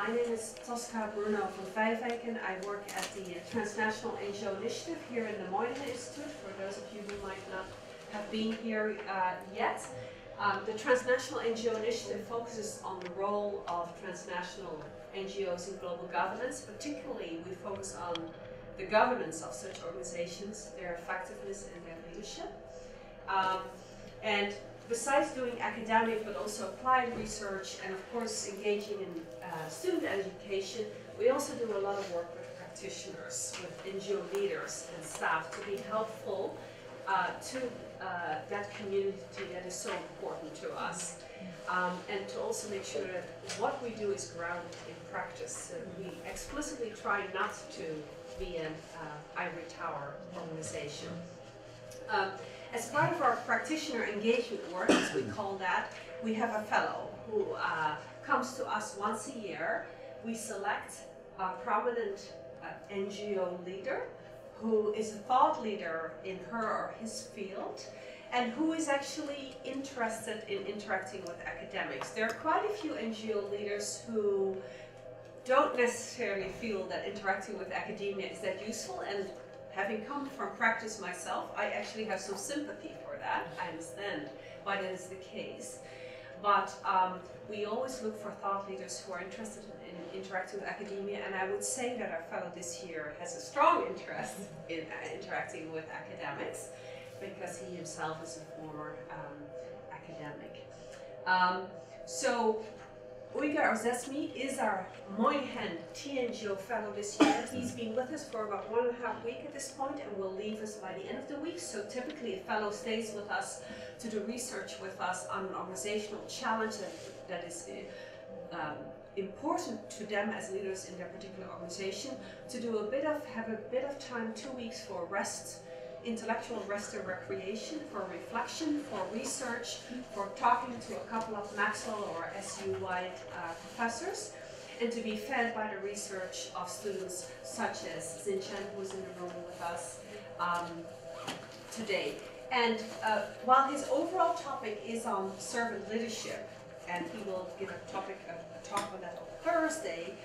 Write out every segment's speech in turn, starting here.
My name is Tosca Bruno van Vijveken. I work at the Transnational NGO Initiative here in the Moynihan Institute, for those of you who might not have been here yet. The Transnational NGO Initiative focuses on the role of transnational NGOs in global governance. Particularly, we focus on the governance of such organizations, their effectiveness and their leadership. And besides doing academic but also applied research and of course engaging in student education, we also do a lot of work with practitioners, with NGO leaders and staff to be helpful to that community that is so important to us. And to also make sure that what we do is grounded in practice. We explicitly try not to be an ivory tower organization. As part of our practitioner engagement work, as we call that, we have a fellow who comes to us once a year. We select a prominent NGO leader who is a thought leader in her or his field and who is actually interested in interacting with academics. There are quite a few NGO leaders who don't necessarily feel that interacting with academia is that useful, and having come from practice myself, I actually have some sympathy for that. I understand why that is the case. But we always look for thought leaders who are interested in interacting with academia, and I would say that our fellow this year has a strong interest in interacting with academics, because he himself is a former academic. So Uygar Özesmi is our Moynihan TNGO fellow this year. He's been with us for about 1.5 weeks at this point and will leave us by the end of the week. So typically a fellow stays with us to do research with us on an organizational challenge that is important to them as leaders in their particular organization, to do have a bit of time, 2 weeks for rest, intellectual rest and recreation, for reflection, for research, for talking to a couple of Maxwell or SU-wide professors, and to be fed by the research of students such as Zinchen, who's in the room with us today. And while his overall topic is on servant leadership, and he will give a talk on that on Thursday,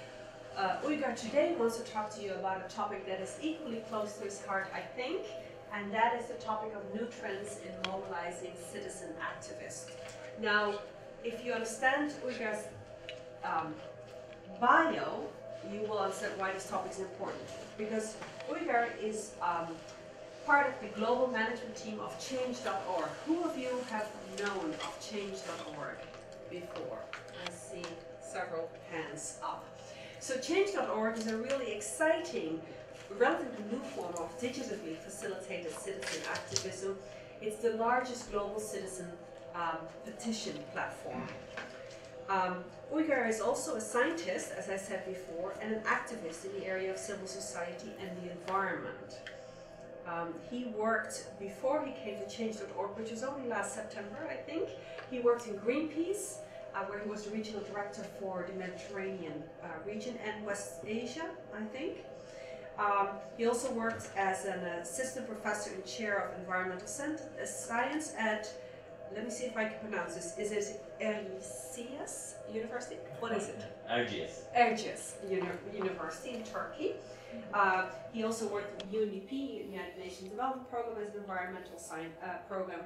Uygar today wants to talk to you about a topic that is equally close to his heart, I think, and that is the topic of new trends in mobilizing citizen activists. Now, if you understand Uygar's bio, you will understand why this topic is important. Because Uygar is part of the global management team of Change.org. Who of you have known of Change.org before? I see several hands up. So Change.org is a really exciting, relatively new form of digitally facilitated citizen activism. It's the largest global citizen petition platform. Uygar is also a scientist, as I said before, and an activist in the area of civil society and the environment. He worked, before he came to Change.org, which was only last September, I think, he worked in Greenpeace, where he was the regional director for the Mediterranean region and West Asia, I think. He also worked as an assistant professor and chair of environmental science at, let me see if I can pronounce this, is it Erciyes University? What is it? Erciyes University in Turkey. He also worked at UNDP, United Nations Development Program, as an environmental science program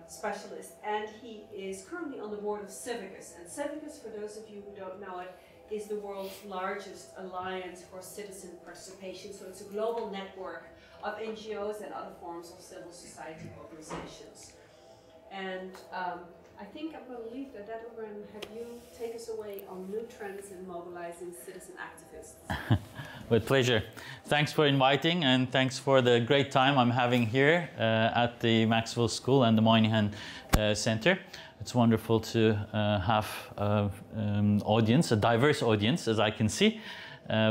specialist, and he is currently on the board of Civicus. And Civicus, for those of you who don't know it, is the world's largest alliance for citizen participation. So it's a global network of NGOs and other forms of civil society organizations. And I think I'm going to leave that over and have you take us away on new trends in mobilizing citizen activists. With pleasure. Thanks for inviting, and thanks for the great time I'm having here at the Maxwell School and the Moynihan Center. It's wonderful to have an audience, a diverse audience, as I can see,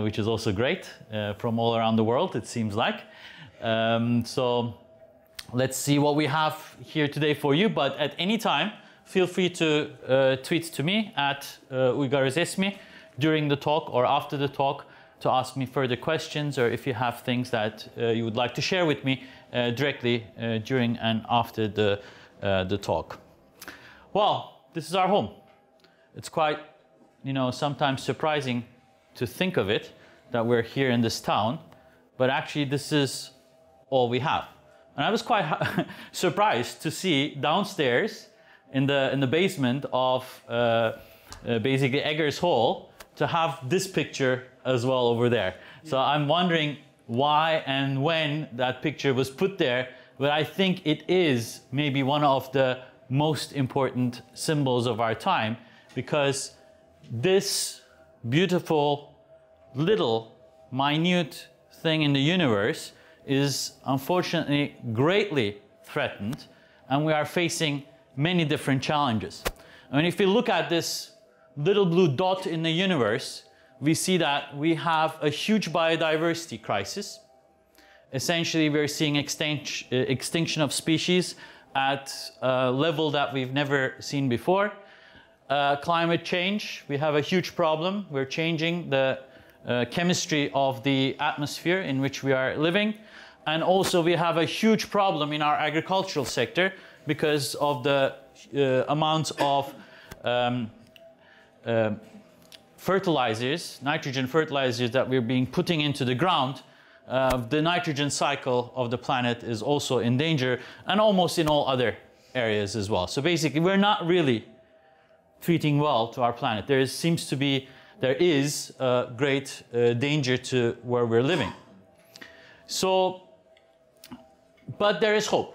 which is also great, from all around the world, it seems like. So let's see what we have here today for you, but at any time, feel free to tweet to me at Uygar Özesmi during the talk or after the talk, to ask me further questions, or if you have things that you would like to share with me directly during and after the talk. Well, this is our home. It's quite you know, sometimes surprising to think of it, that we're here in this town, but actually this is all we have. And I was quite surprised to see downstairs in the basement of basically Eggers Hall to have this picture as well over there. Yeah. So I'm wondering why and when that picture was put there, but I think it is maybe one of the most important symbols of our time, because this beautiful little minute thing in the universe is unfortunately greatly threatened, and we are facing many different challenges. I mean, if we look at this little blue dot in the universe, we see that we have a huge biodiversity crisis. Essentially, we're seeing extinction of species at a level that we've never seen before. Climate change, we have a huge problem. We're changing the chemistry of the atmosphere in which we are living. And also we have a huge problem in our agricultural sector because of the amounts of fertilizers, nitrogen fertilizers that we're being putting into the ground. The nitrogen cycle of the planet is also in danger, and almost in all other areas as well. So basically, we're not really treating well to our planet. There is great danger to where we're living. So, but there is hope.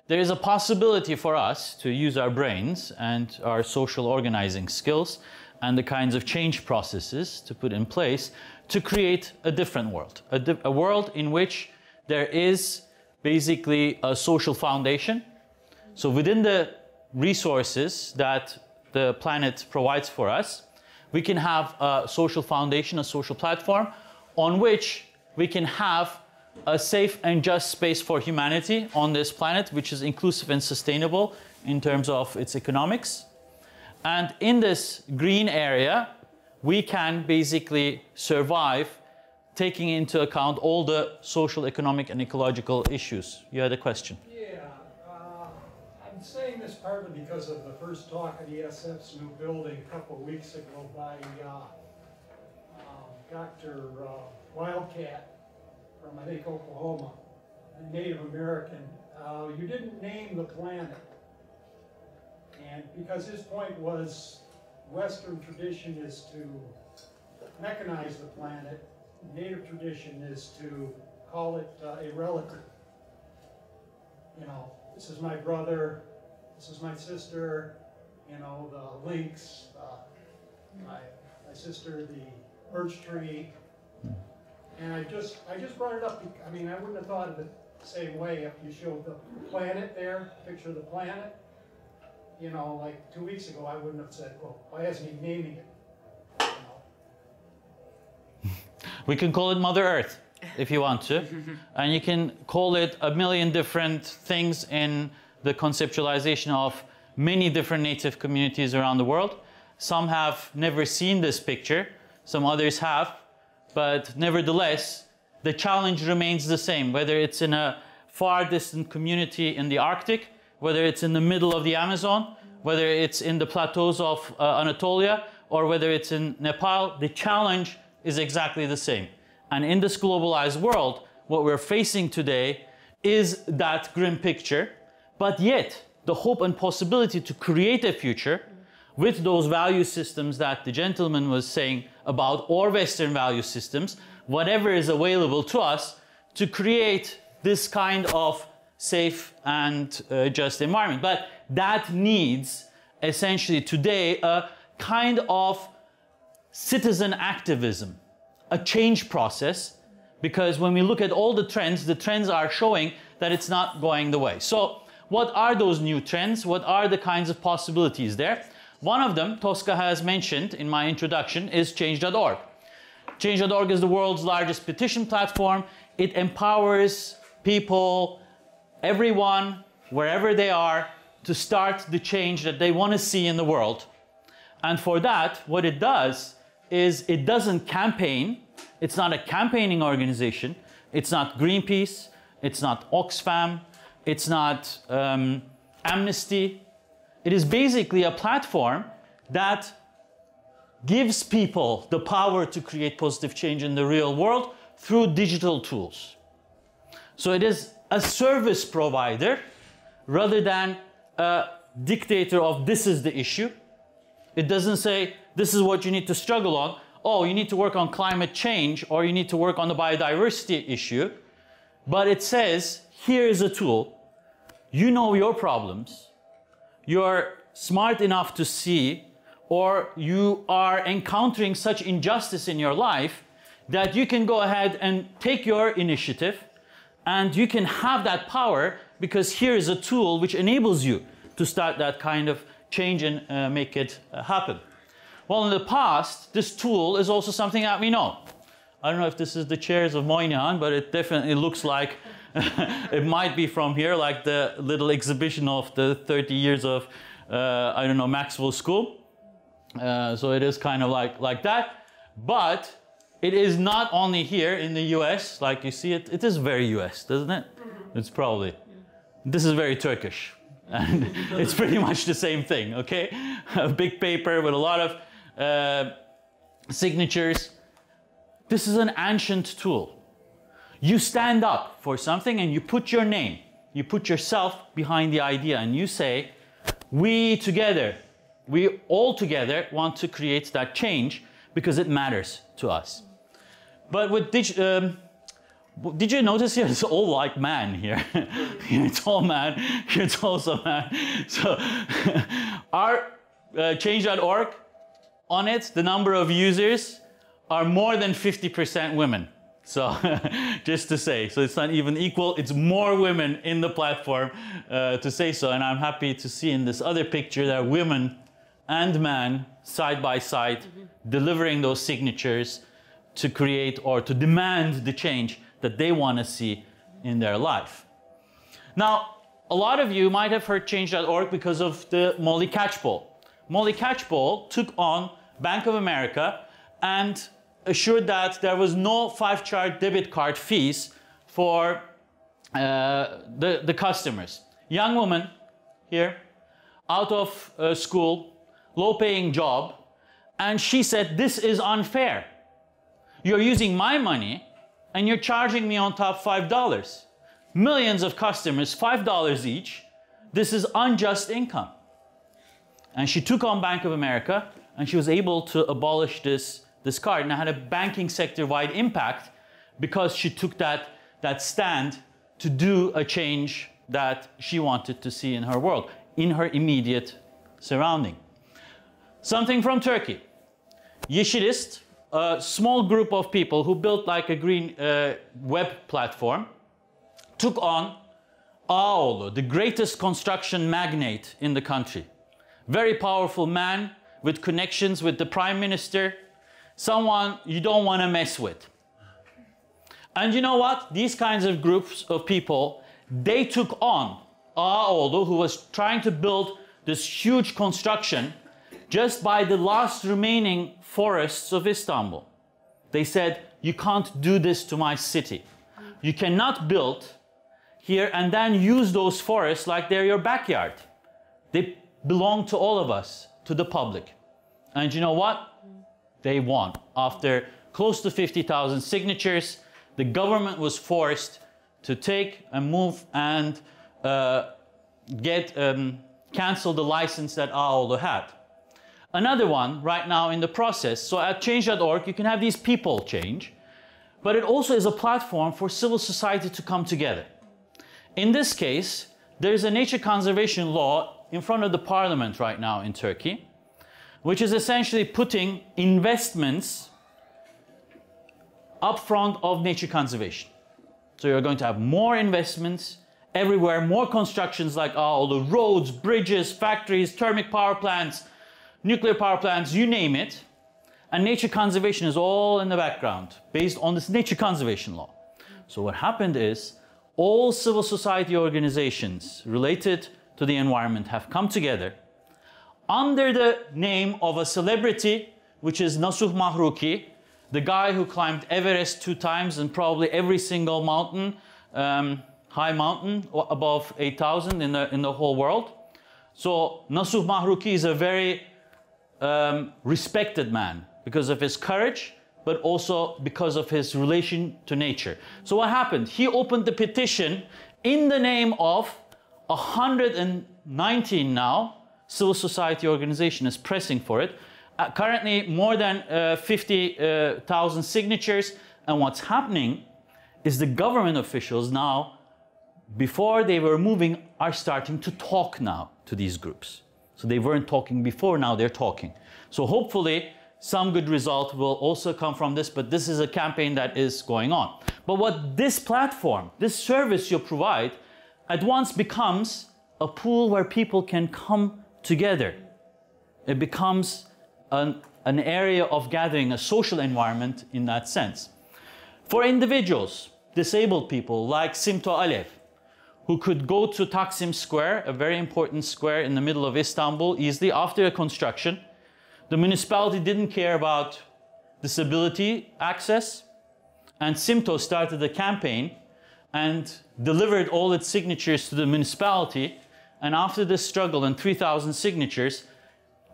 There is a possibility for us to use our brains and our social organizing skills and the kinds of change processes to put in place to create a different world. A world in which there is basically a social foundation. So within the resources that the planet provides for us, we can have a social foundation, a social platform on which we can have a safe and just space for humanity on this planet, which is inclusive and sustainable in terms of its economics. And in this green area, we can basically survive taking into account all the social, economic, and ecological issues. You had a question. Yeah, I'm saying this partly because of the first talk at ESF's new building a couple of weeks ago by Dr. Wildcat from, I think, Oklahoma, a Native American. You didn't name the planet. And because his point was Western tradition is to mechanize the planet, Native tradition is to call it a relative. You know, this is my brother, this is my sister, you know, the lynx, my sister, the birch tree. And I just brought it up, I mean, I wouldn't have thought of it the same way if you showed the planet there, picture of the planet. You know, like 2 weeks ago, I wouldn't have said, well, why isn't he naming it? You know? We can call it Mother Earth, if you want to. And you can call it a million different things in the conceptualization of many different native communities around the world. Some have never seen this picture, some others have, but nevertheless, the challenge remains the same, whether it's in a far distant community in the Arctic, whether it's in the middle of the Amazon, whether it's in the plateaus of Anatolia, or whether it's in Nepal, the challenge is exactly the same. And in this globalized world, what we're facing today is that grim picture, but yet the hope and possibility to create a future with those value systems that the gentleman was saying about, or Western value systems, whatever is available to us to create this kind of safe and just environment. But that needs essentially today a kind of citizen activism, a change process, because when we look at all the trends are showing that it's not going the way. So what are those new trends? What are the kinds of possibilities there? One of them, Tosca has mentioned in my introduction, is Change.org. Change.org is the world's largest petition platform. It empowers people, everyone, wherever they are, to start the change that they want to see in the world. And for that, what it does is it doesn't campaign. It's not a campaigning organization. It's not Greenpeace. It's not Oxfam. It's not Amnesty. It is basically a platform that gives people the power to create positive change in the real world through digital tools. So it is a service provider rather than a dictator of this is the issue. It doesn't say this is what you need to struggle on. Oh, you need to work on climate change or you need to work on the biodiversity issue. But it says, here is a tool. You know your problems. You're smart enough to see, or you are encountering such injustice in your life that you can go ahead and take your initiative and you can have that power because here is a tool which enables you to start that kind of change and make it happen. Well, in the past, this tool is also something that we know. I don't know if this is the chairs of Moynihan, but it definitely looks like it might be from here, like the little exhibition of the 30 years of, I don't know, Maxwell School. So it is kind of like that. But it is not only here in the US, like you see it, it is very US, doesn't it? It's probably, this is very Turkish. And it's pretty much the same thing, okay? A big paper with a lot of signatures. This is an ancient tool. You stand up for something and you put your name, you put yourself behind the idea and you say, we together, we all together want to create that change because it matters to us. But with did you notice here it's all like man here? Here it's all man, here it's also man. So our change.org, on it, the number of users are more than 50% women. So just to say, so it's not even equal, it's more women in the platform to say so. And I'm happy to see in this other picture that women and men side by side delivering those signatures to create or to demand the change that they want to see in their life. Now, a lot of you might have heard change.org because of the Molly Catchpole. Molly Catchpole took on Bank of America and assured that there was no 5-chart debit card fees for the customers. Young woman here, out of school, low-paying job, and she said, this is unfair. You're using my money and you're charging me on top $5. Millions of customers, $5 each. This is unjust income. And she took on Bank of America and she was able to abolish this card, and it had a banking sector-wide impact because she took that stand to do a change that she wanted to see in her world, in her immediate surrounding. Something from Turkey. Yeşilist, a small group of people who built like a green web platform, took on Ağaoğlu, the greatest construction magnate in the country. Very powerful man with connections with the prime minister, someone you don't want to mess with. And you know what? These kinds of groups of people, they took on Ağaoğlu, who was trying to build this huge construction just by the last remaining forests of Istanbul. They said, you can't do this to my city. You cannot build here and then use those forests like they're your backyard. They belong to all of us, to the public. And you know what? They won. After close to 50,000 signatures, the government was forced to take and move and cancel the license that Ağaoğlu had. Another one right now in the process. So at change.org, you can have these people change, but it also is a platform for civil society to come together. In this case, there is a nature conservation law in front of the parliament right now in Turkey, which is essentially putting investments up front of nature conservation. So you're going to have more investments everywhere, more constructions like all the roads, bridges, factories, thermic power plants, nuclear power plants, you name it. And nature conservation is all in the background based on this nature conservation law. So what happened is all civil society organizations related to the environment have come together under the name of a celebrity, which is Nasuh Mahruki, the guy who climbed Everest 2 times and probably every single mountain, high mountain above 8,000 in the whole world. So Nasuh Mahruki is a very respected man because of his courage, but also because of his relation to nature. So what happened? He opened the petition in the name of 119 now civil society organization is pressing for it. Currently more than 50,000 signatures. And what's happening is the government officials now, before they were moving, are starting to talk now to these groups. So they weren't talking before, now they're talking. So hopefully some good result will also come from this, but this is a campaign that is going on. But what this platform, this service you provide, at once becomes a pool where people can come together. It becomes an area of gathering, a social environment in that sense. For individuals, disabled people like Simto Alev, who could go to Taksim Square, a very important square in the middle of Istanbul, easily after a construction. The municipality didn't care about disability access, and Simto started a campaign and delivered all its signatures to the municipality. And after this struggle and 3,000 signatures,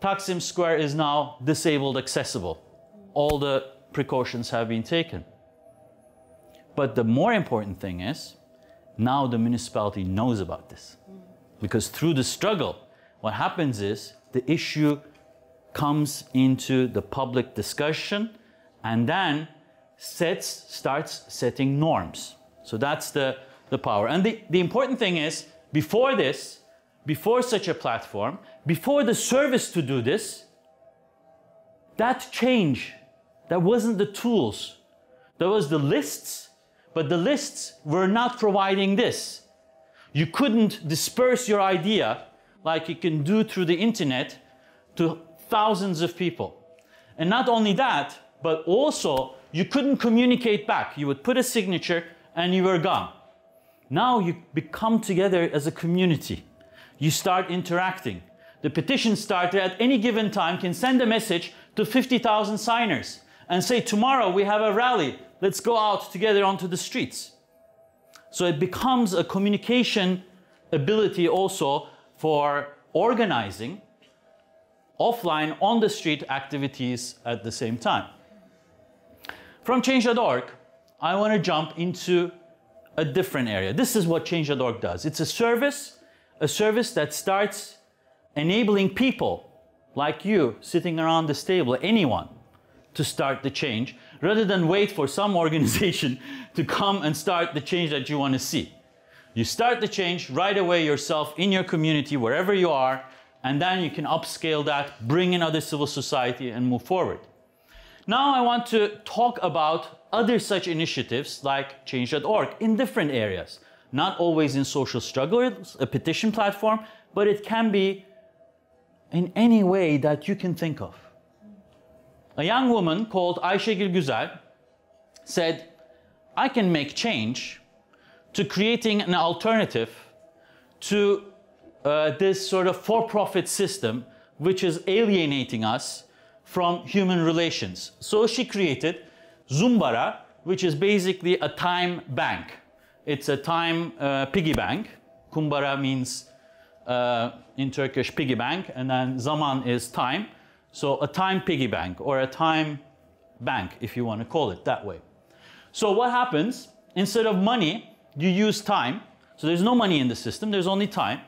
Taksim Square is now disabled accessible. All the precautions have been taken. But the more important thing is, now the municipality knows about this. Because through the struggle, what happens is the issue comes into the public discussion and then starts setting norms. So that's the power. And the important thing is, before this, before such a platform, before the service to do this, that change, that wasn't the tools. There was the lists, but the lists were not providing this. You couldn't disperse your idea like you can do through the internet to thousands of people. And not only that, but also you couldn't communicate back. You would put a signature and you were gone. Now you become together as a community. You start interacting. The petition starter at any given time can send a message to 50,000 signers and say, tomorrow we have a rally. Let's go out together onto the streets. So it becomes a communication ability also for organizing offline, on the street activities at the same time. From Change.org, I want to jump into a different area. This is what Change.org does. It's a service that starts enabling people like you sitting around this table, anyone, to start the change, rather than wait for some organization to come and start the change that you want to see. You start the change right away yourself in your community, wherever you are, and then you can upscale that, bring in other civil society and move forward. Now I want to talk about other such initiatives like Change.org in different areas. Not always in social struggle, it's a petition platform, but it can be in any way that you can think of. A young woman called Ayşegül Güzel said, I can make change to creating an alternative to this sort of for-profit system which is alienating us from human relations. So she created Zumbara, which is basically a time bank. It's a time piggy bank. Kumbara means in Turkish piggy bank, and then zaman is time. So a time piggy bank, or a time bank, if you want to call it that way. So what happens, instead of money, you use time. So there's no money in the system, there's only time.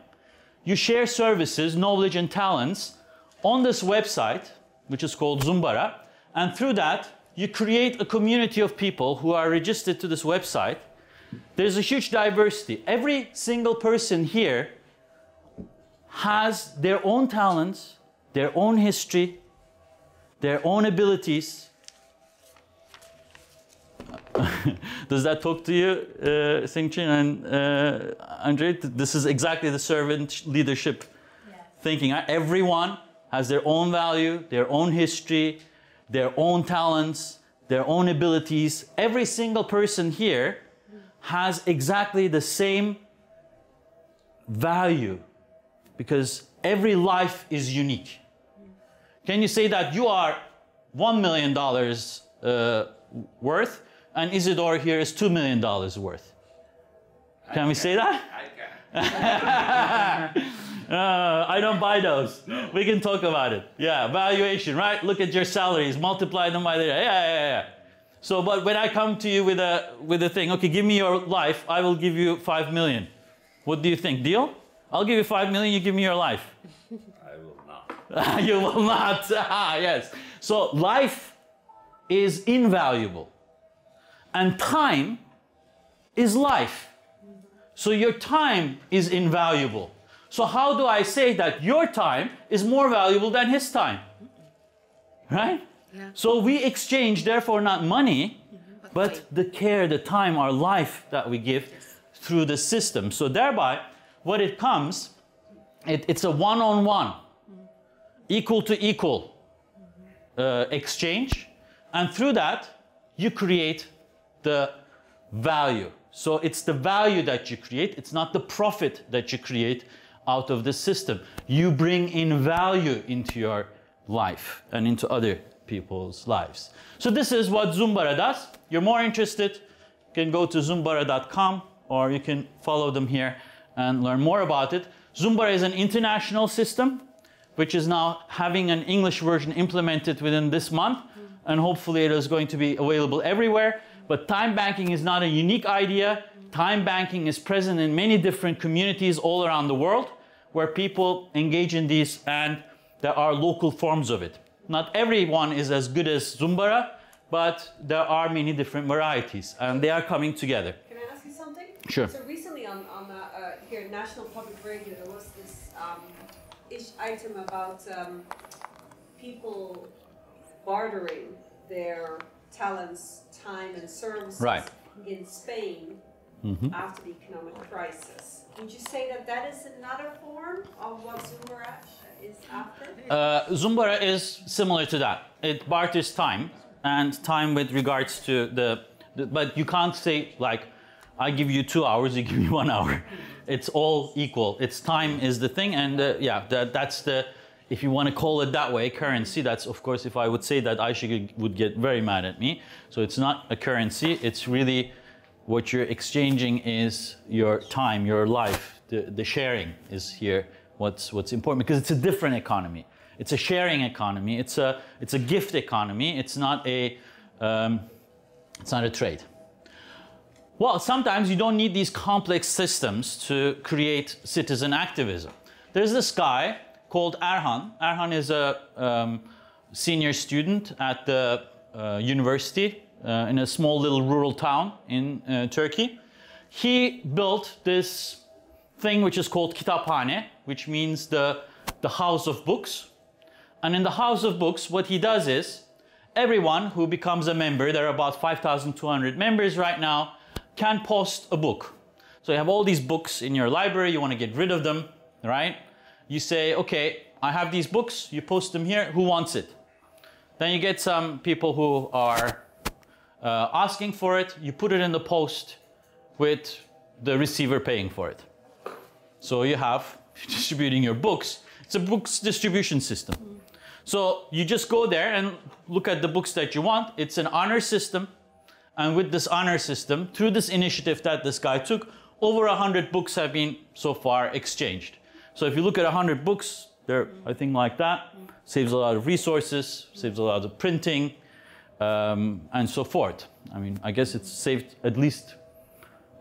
You share services, knowledge and talents on this website, which is called Zumbara, and through that, you create a community of people who are registered to this website. There's a huge diversity. Every single person here has their own talents, their own history, their own abilities. Does that talk to you, Singchin and Andre? This is exactly the servant leadership thinking. Everyone has their own value, their own history, their own talents, their own abilities. Every single person here has exactly the same value because every life is unique. Can you say that you are $1 million worth and Isidore here is $2 million worth? Can we say that? I can. I don't buy those. We can talk about it. Yeah, valuation, right? Look at your salaries, multiply them by the... Yeah. So, but when I come to you with a thing, okay, give me your life, I will give you 5 million. What do you think? Deal? I'll give you 5 million, you give me your life. I will not. You will not. Yes. So life is invaluable. And time is life. So your time is invaluable. So how do I say that your time is more valuable than his time? Right? Yeah. So we exchange, therefore, not money, but the care, the time, our life that we give through the system. So thereby, what it comes, it's a one-on-one, equal to equal exchange. And through that, you create the value. So it's the value that you create. It's not the profit that you create out of the system. You bring in value into your life and into other people's lives. So this is what Zumbara does. You're more interested, you can go to zumbara.com or you can follow them here and learn more about it. Zumbara is an international system which is now having an English version implemented within this month, and hopefully it is going to be available everywhere. But time banking is not a unique idea. Time banking is present in many different communities all around the world where people engage in these, and there are local forms of it. Not everyone is as good as Zumbara, but there are many different varieties, and they are coming together. Can I ask you something? Sure. So recently on here National Public Radio, there was this item about people bartering their talents, time and services Right. in Spain after the economic crisis. Would you say that that is another form of what Zumbara is after? Zumbara is similar to that. It barters time, and time with regards to but you can't say like, I give you 2 hours, you give me 1 hour. It's all equal. It's time is the thing, and yeah, that's the, if you want to call it that way, currency. That's, of course, if I would say that, Aisha would get very mad at me. So it's not a currency. It's really what you're exchanging is your time, your life. The sharing is here what's important, because it's a different economy. It's a sharing economy. It's a gift economy. It's not a trade. Well, sometimes you don't need these complex systems to create citizen activism. There's this guy called Erhan. Erhan is a senior student at the university in a small little rural town in Turkey. He built this thing which is called Kitaphane, which means the house of books. And in the house of books, what he does is, everyone who becomes a member, there are about 5,200 members right now, can post a book. So you have all these books in your library, you want to get rid of them, right? You say, okay, I have these books, you post them here, who wants it? Then you get some people who are asking for it, you put it in the post with the receiver paying for it. So you have distributing your books. It's a books distribution system. So you just go there and look at the books that you want. It's an honor system. And with this honor system, through this initiative that this guy took, over 100 books have been so far exchanged. So if you look at 100 books, they're, I think, like that. Saves a lot of resources, saves a lot of printing, and so forth. I mean, I guess it's saved at least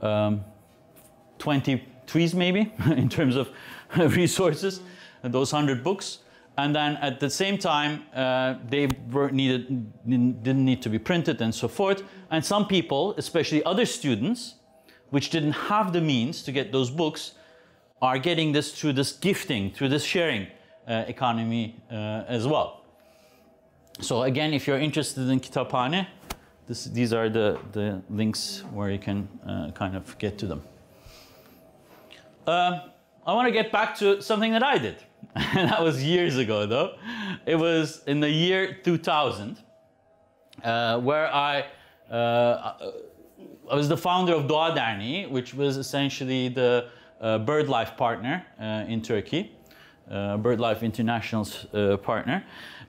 20 trees, maybe, in terms of resources, and those 100 books. And then at the same time, they didn't need to be printed and so forth. And some people, especially other students, which didn't have the means to get those books, are getting this through this gifting, through this sharing economy as well. So again, if you're interested in Kitaphane, these are the links where you can kind of get to them. I want to get back to something that I did. That was years ago, though. It was in the year 2000, where I was the founder of Doğa Derneği, which was essentially the BirdLife partner in Turkey, BirdLife International's partner.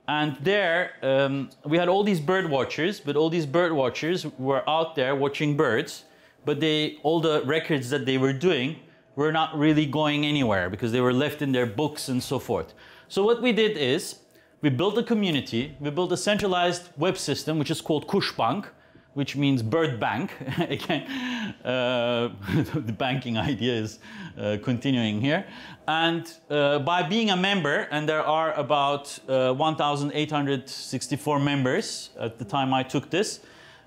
And there, we had all these bird watchers, but all these bird watchers were out there watching birds, but all the records that they were doing were not really going anywhere because they were left in their books and so forth. So what we did is we built a community, we built a centralized web system which is called Kuşbank, which means bird bank. Again, the banking idea is continuing here. And by being a member, and there are about 1,864 members at the time I took this,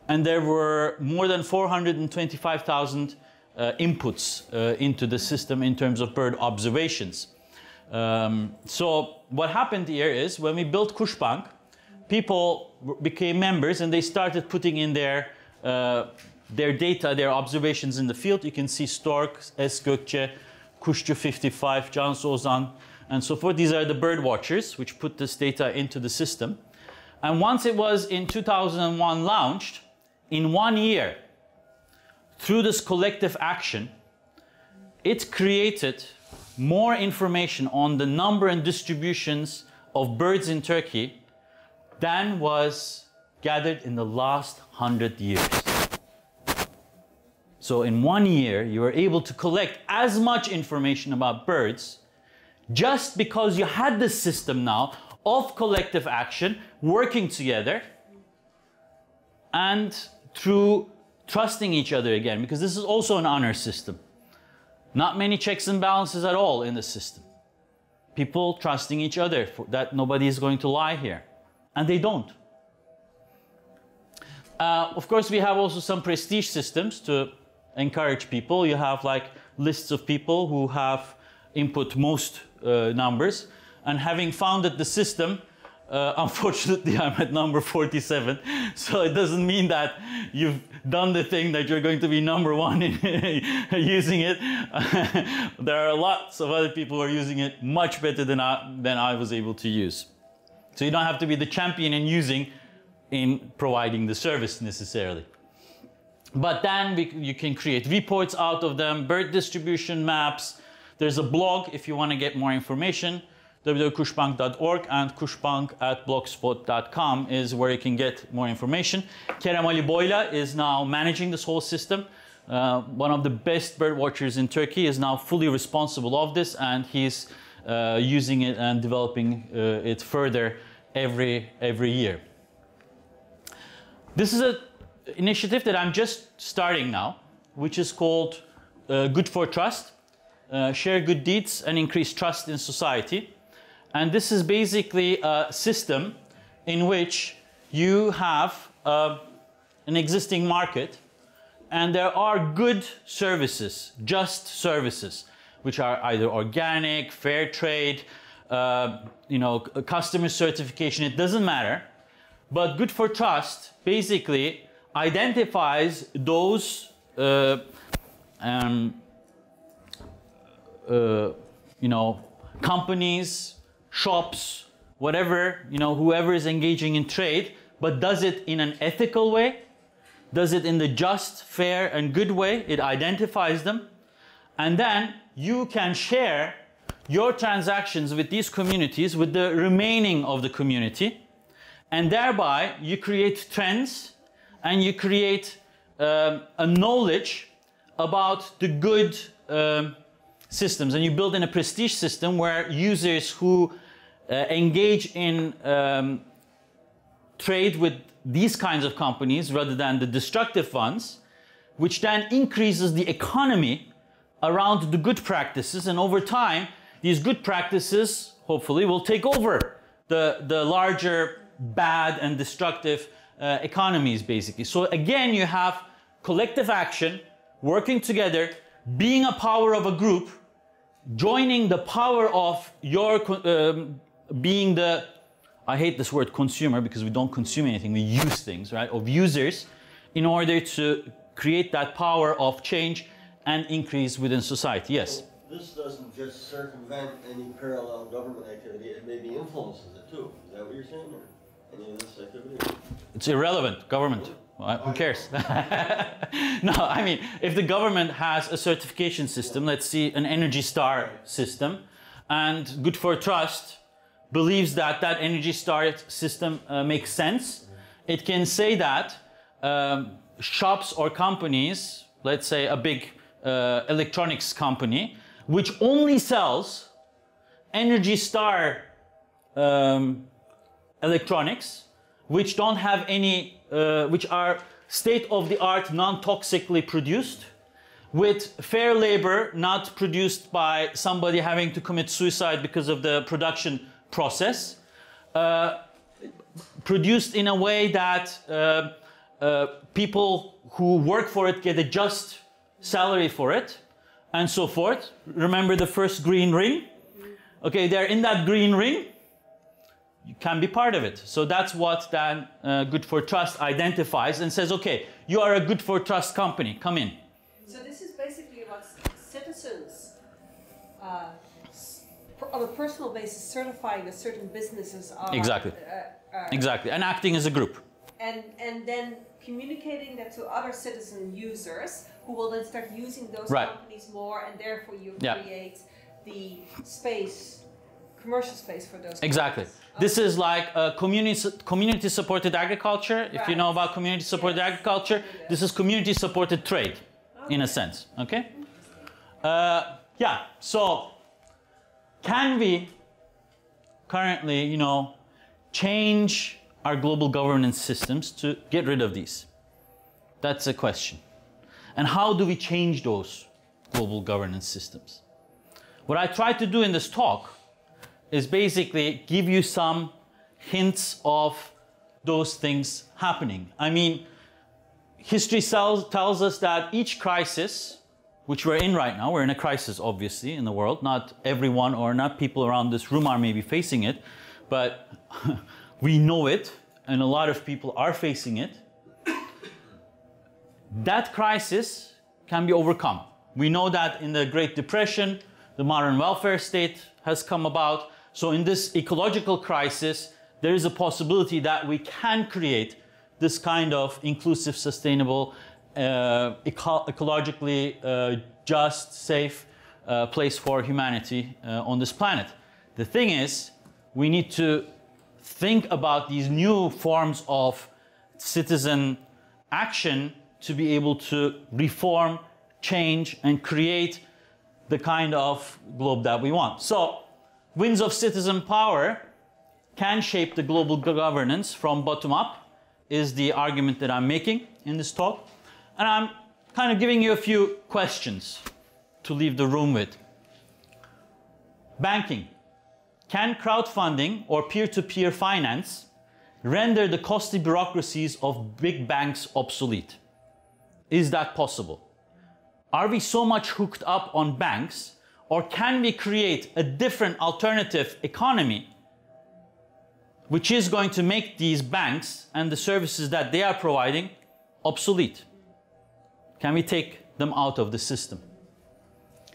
and there were more than 425,000 inputs into the system in terms of bird observations. So what happened here is when we built Kuşbank, people became members and they started putting in their data, their observations in the field. You can see Stork, S. Gökçe, Kuşçu 55, Cansu Ozan, and so forth. These are the bird watchers which put this data into the system. And once it was in 2001 launched, in 1 year, through this collective action, it created more information on the number and distributions of birds in Turkey than was gathered in the last 100 years. So in 1 year, you were able to collect as much information about birds just because you had this system now of collective action, working together, and through trusting each other again, because this is also an honor system. Not many checks and balances at all in the system. People trusting each other that nobody is going to lie here. And they don't. Of course, we have also some prestige systems to encourage people. You have like lists of people who have input most numbers. And having founded the system, unfortunately, I'm at number 47. So it doesn't mean that you've done the thing that you're going to be number one in using it. There are lots of other people who are using it much better than I was able to use. So you don't have to be the champion in providing the service necessarily. But then you can create reports out of them, bird distribution maps. There's a blog if you want to get more information. www.kuşbank.org and kuşbank@blogspot.com is where you can get more information. Kerem Ali Boyla is now managing this whole system. One of the best bird watchers in Turkey is now fully responsible of this, and he's using it and developing it further every year. This is an initiative that I'm just starting now, which is called Good for Trust, share good deeds and increase trust in society. And this is basically a system in which you have an existing market, and there are good services, just services, which are either organic, fair trade, customer certification, it doesn't matter. But Good for Trust basically identifies those companies, shops, whatever, whoever is engaging in trade, but does it in an ethical way, does it in the just, fair, and good way. It identifies them. And then you can share your transactions with these communities, with the remaining of the community. And thereby you create trends and you create a knowledge about the good systems. And you build in a prestige system where users who engage in trade with these kinds of companies rather than the destructive ones, which then increases the economy around the good practices, and over time these good practices hopefully will take over the larger bad and destructive economies basically. So again, you have collective action, working together, being a power of a group, joining the power of your being the, I hate this word consumer because we don't consume anything, we use things, right, of users, in order to create that power of change and increase within society. Yes? So this doesn't just circumvent any parallel government activity, it maybe influences it too. Is that what you're saying? Or any of this activity? It's irrelevant, government. Well, who cares? No, I mean, if the government has a certification system, let's see an Energy Star system, and Good for Trust believes that that Energy Star system makes sense, it can say that shops or companies, let's say a big electronics company which only sells Energy Star electronics, which don't have any, which are state-of-the-art, non-toxically produced, with fair labor, not produced by somebody having to commit suicide because of the production process, produced in a way that people who work for it get a just salary for it, and so forth. Remember the first green ring? Okay, they're in that green ring. You can be part of it. So that's what that Good for Trust identifies and says, okay, you are a Good for Trust company, come in. So this is basically what citizens, on a personal basis, certifying that certain businesses are... Exactly. Exactly, and acting as a group. And then communicating that to other citizen users, who will then start using those companies more, and therefore you create the space, commercial space for those Exactly. companies. This is like community-supported agriculture. If you know about community-supported agriculture, this is community-supported trade, in a sense. Okay? Yeah. So, can we currently, you know, change our global governance systems to get rid of these? That's a question. And how do we change those global governance systems? What I try to do in this talk is basically give you some hints of those things happening. I mean, history tells us that each crisis, which we're in right now, we're in a crisis obviously in the world, not everyone or not people around this room are maybe facing it, but we know it and a lot of people are facing it. That crisis can be overcome. We know that in the Great Depression, the modern welfare state has come about. So in this ecological crisis, there is a possibility that we can create this kind of inclusive, sustainable, ecologically just, safe place for humanity on this planet. The thing is, we need to think about these new forms of citizen action to be able to reform, change, and create the kind of globe that we want. So, winds of citizen power can shape the global governance from bottom up, is the argument that I'm making in this talk. And I'm kind of giving you a few questions to leave the room with. Banking. Can crowdfunding or peer-to-peer finance render the costly bureaucracies of big banks obsolete? Is that possible? Are we so much hooked up on banks, or can we create a different alternative economy which is going to make these banks and the services that they are providing obsolete? Can we take them out of the system?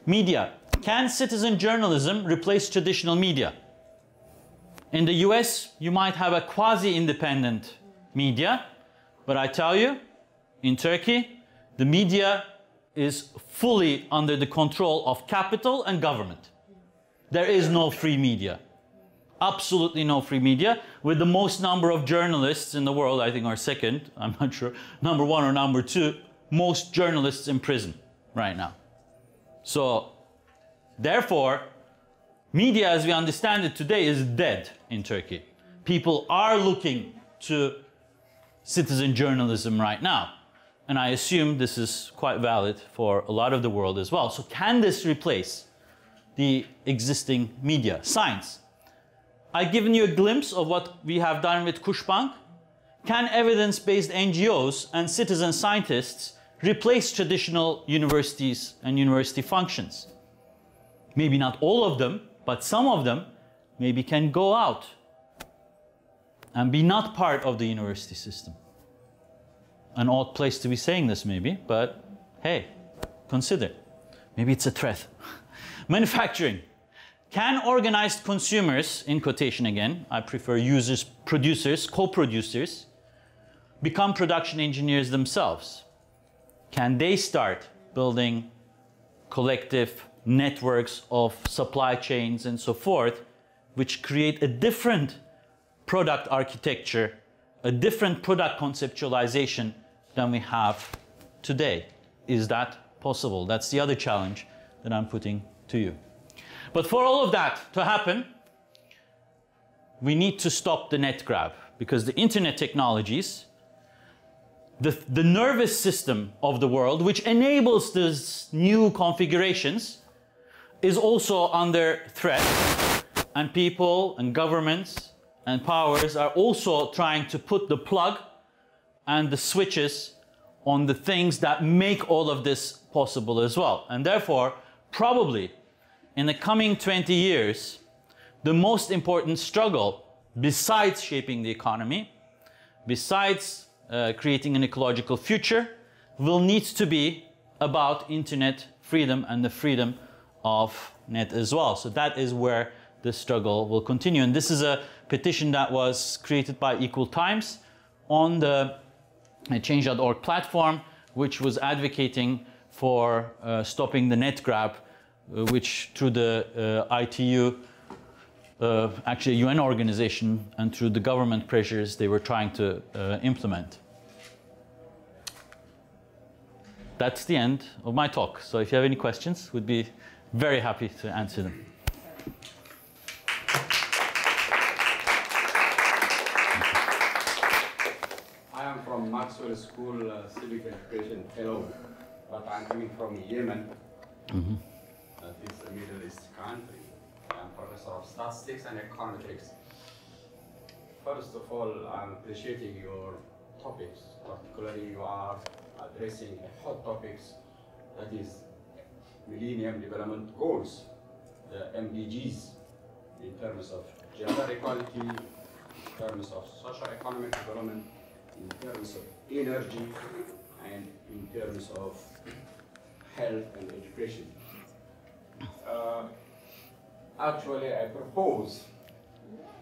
Media. Can citizen journalism replace traditional media? In the US, you might have a quasi-independent media, but I tell you, in Turkey, the media is fully under the control of capital and government. There is no free media. Absolutely no free media, with the most number of journalists in the world, I think, are second, I'm not sure, number one or number two, most journalists in prison right now. So, therefore, media as we understand it today is dead in Turkey. People are looking to citizen journalism right now. And I assume this is quite valid for a lot of the world as well. So can this replace the existing media? Science. I've given you a glimpse of what we have done with Kuşbank. Can evidence-based NGOs and citizen scientists replace traditional universities and university functions? Maybe not all of them, but some of them maybe can go out and be not part of the university system. An odd place to be saying this maybe, but hey, consider. Maybe it's a threat. Manufacturing. Can organized consumers, in quotation again, I prefer users, producers, co-producers, become production engineers themselves? Can they start building collective networks of supply chains and so forth, which create a different product architecture, a different product conceptualization than we have today? Is that possible. That's the other challenge that I'm putting to you. But for all of that to happen, we need to stop the net grab, because the internet technologies, the nervous system of the world, which enables these new configurations, is also under threat. And people and governments and powers are also trying to put the plug and the switches on the things that make all of this possible as well. And therefore, probably in the coming 20 years, the most important struggle, besides shaping the economy, besides creating an ecological future, will need to be about internet freedom and the freedom of net as well. So that is where the struggle will continue. And this is a petition that was created by Equal Times on the Change.org platform, which was advocating for stopping the net grab, which through the ITU, actually a UN organization, and through the government pressures they were trying to implement. That's the end of my talk. So if you have any questions, we'd be very happy to answer them. I am from Maxwell School Civic Education Fellow, but I'm coming from Yemen. That is a Middle East country. I'm professor of statistics and econometrics. First of all, I'm appreciating your topics, particularly you are addressing hot topics, that is Millennium Development Goals, the MDGs, in terms of gender equality, in terms of socio-economic development, in terms of energy, and in terms of health and education. Actually, I propose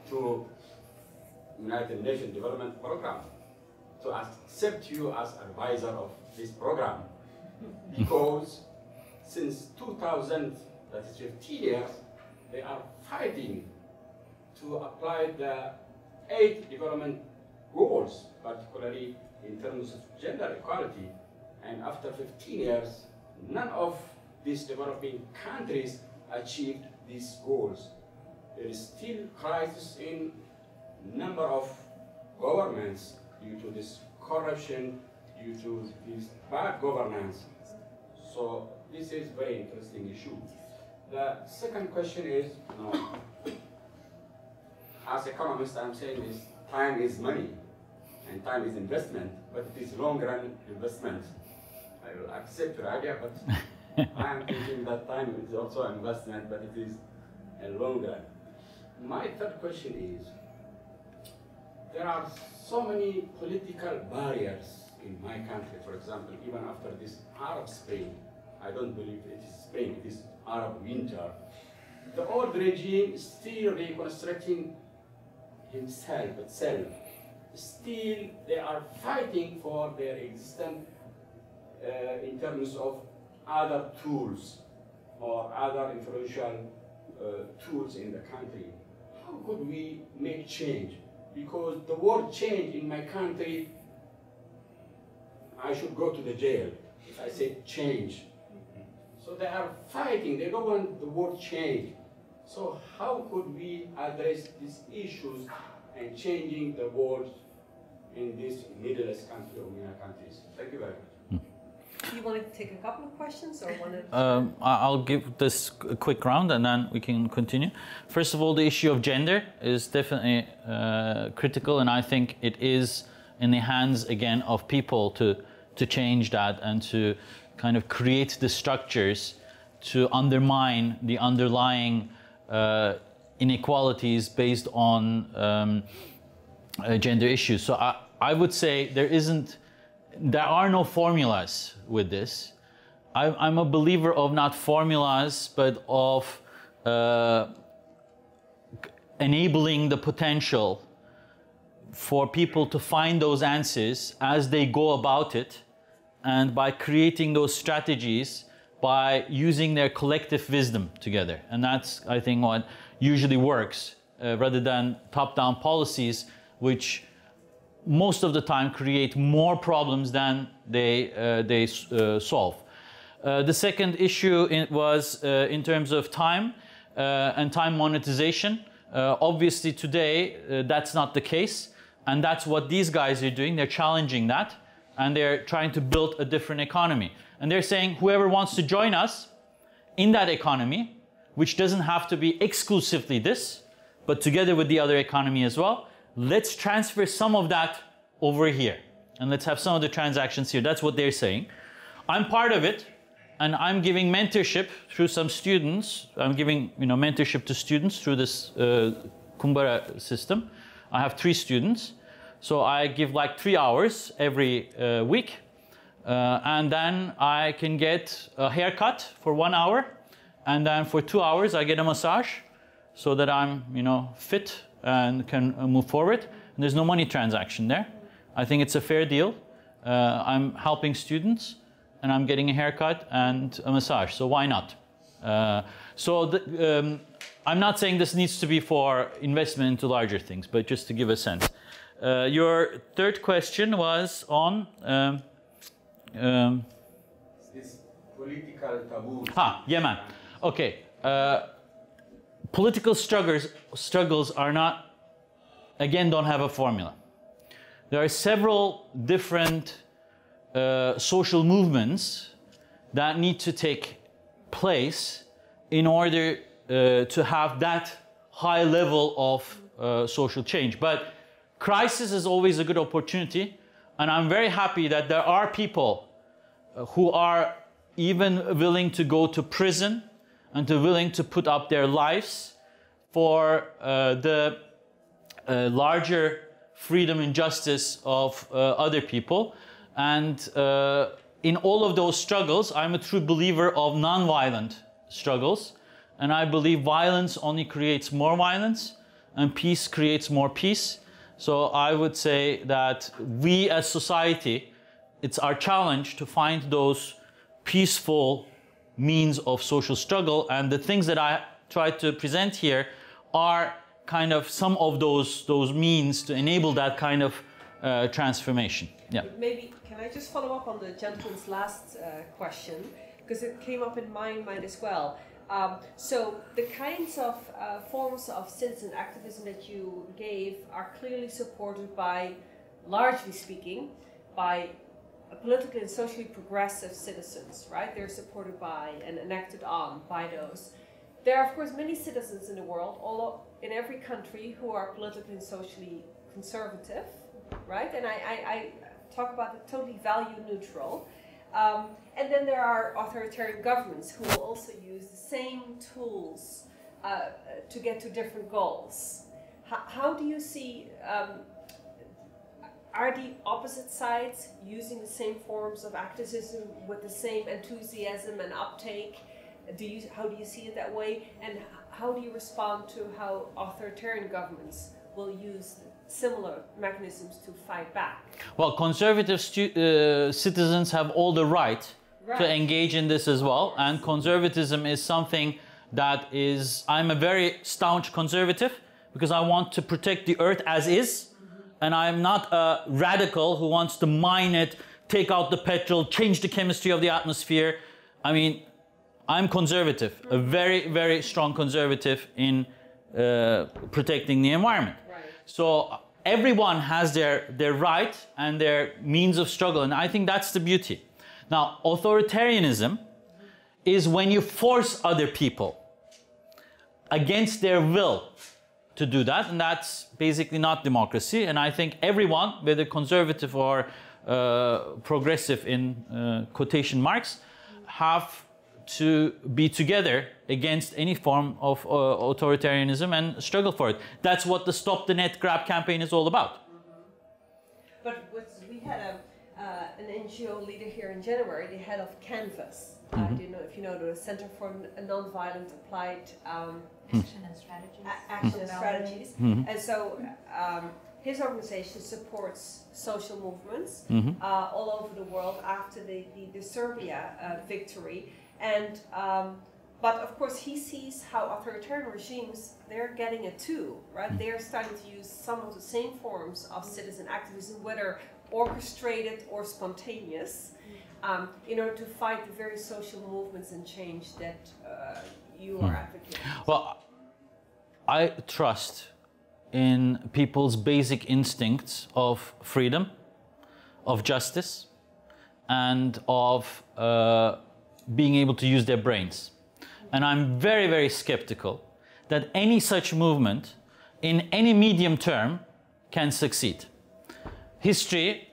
to United Nations Development Program to accept you as advisor of this program, because since 2000, that is 15 years, they are fighting to apply the 8 development goals, particularly in terms of gender equality. And after 15 years, none of these developing countries achieved these goals. There is still crisis in number of governments due to this corruption, due to this bad governance. So this is very interesting issue. The second question is, as economist, I'm saying this, time is money and time is investment, but it is long-run investment. I will accept your idea, but I am thinking that time is also an investment, but it is a long run. My third question is, there are so many political barriers in my country. For example, even after this Arab Spring, I don't believe it is spring, it is Arab winter. The old regime is still reconstructing itself. Still, they are fighting for their existence in terms of other tools or other influential tools in the country. How could we make change? Because the word change in my country, I should go to the jail if I say change. So they are fighting, they don't want the word change. So how could we address these issues and changing the words in this Middle East country or MENA countries? Thank you very much. Do you want to take a couple of questions or one at I'll give this a quick round and then we can continue. First of all, the issue of gender is definitely critical, and I think it is in the hands again of people to change that and to kind of create the structures to undermine the underlying inequalities based on gender issues. So I would say there are no formulas with this. I'm a believer of not formulas, but of enabling the potential for people to find those answers as they go about it, and by creating those strategies, by using their collective wisdom together. And that's, I think, what usually works, rather than top-down policies, which most of the time create more problems than they solve. The second issue was in terms of time and time monetization. Obviously today that's not the case, and that's what these guys are doing. They're challenging that, and they're trying to build a different economy. And they're saying whoever wants to join us in that economy, which doesn't have to be exclusively this, but together with the other economy as well, let's transfer some of that over here, and let's have some of the transactions here. That's what they're saying. I'm part of it, and I'm giving mentorship through some students. I'm giving mentorship to students through this Kumbara system. I have 3 students, so I give like 3 hours every week, and then I can get a haircut for 1 hour, and then for 2 hours I get a massage, so that I'm fit and can move forward. And there's no money transaction there. I think it's a fair deal. I'm helping students, and I'm getting a haircut and a massage, so why not? I'm not saying this needs to be for investment into larger things, but just to give a sense. Your third question was on this political taboo. Yemen. Okay. Political struggles are not, again, don't have a formula. There are several different social movements that need to take place in order to have that high level of social change. But crisis is always a good opportunity, and I'm very happy that there are people who are even willing to go to prison and willing to put up their lives for the larger freedom and justice of other people. And in all of those struggles, I'm a true believer of non-violent struggles. And I believe violence only creates more violence, and peace creates more peace. So I would say that we as society, it's our challenge to find those peaceful means of social struggle. And the things that I try to present here are kind of some of those means to enable that kind of transformation. Yeah. Maybe, can I just follow up on the gentleman's last question? Because it came up in my mind as well. So the kinds of forms of citizen activism that you gave are clearly supported by, largely speaking, by politically and socially progressive citizens, right? They're supported by and enacted on by those. There are, of course, many citizens in the world, all in every country, who are politically and socially conservative, right? And I talk about it totally value neutral. And then there are authoritarian governments who will also use the same tools to get to different goals. How do you see, are the opposite sides using the same forms of activism with the same enthusiasm and uptake? How do you see it that way? And how do you respond to how authoritarian governments will use similar mechanisms to fight back? Well, conservative citizens have all the right to engage in this as well. And conservatism is something that is, I'm a very staunch conservative because I want to protect the earth as is. And I'm not a radical who wants to mine it, take out the petrol, change the chemistry of the atmosphere. I mean, I'm conservative, a very, very strong conservative in protecting the environment. So everyone has their right and their means of struggle, and I think that's the beauty. Now, authoritarianism is when you force other people against their will to do that, and that's basically not democracy. And I think everyone, whether conservative or progressive in quotation marks, have to be together against any form of authoritarianism and struggle for it. That's what the Stop the Net Grab campaign is all about. But we had an NGO leader here in January, the head of Canvas. I don't know if you know the Center for Nonviolent Applied Action and Strategies. Action and Strategies. And so his organization supports social movements all over the world after the Serbia victory. And but of course he sees how authoritarian regimes, they're getting it too, right? They're starting to use some of the same forms of citizen activism, whether orchestrated or spontaneous, in order to fight the very social movements and change that you are advocating? Well, I trust in people's basic instincts of freedom, of justice, and of being able to use their brains. And I'm very, very skeptical that any such movement in any medium term can succeed. History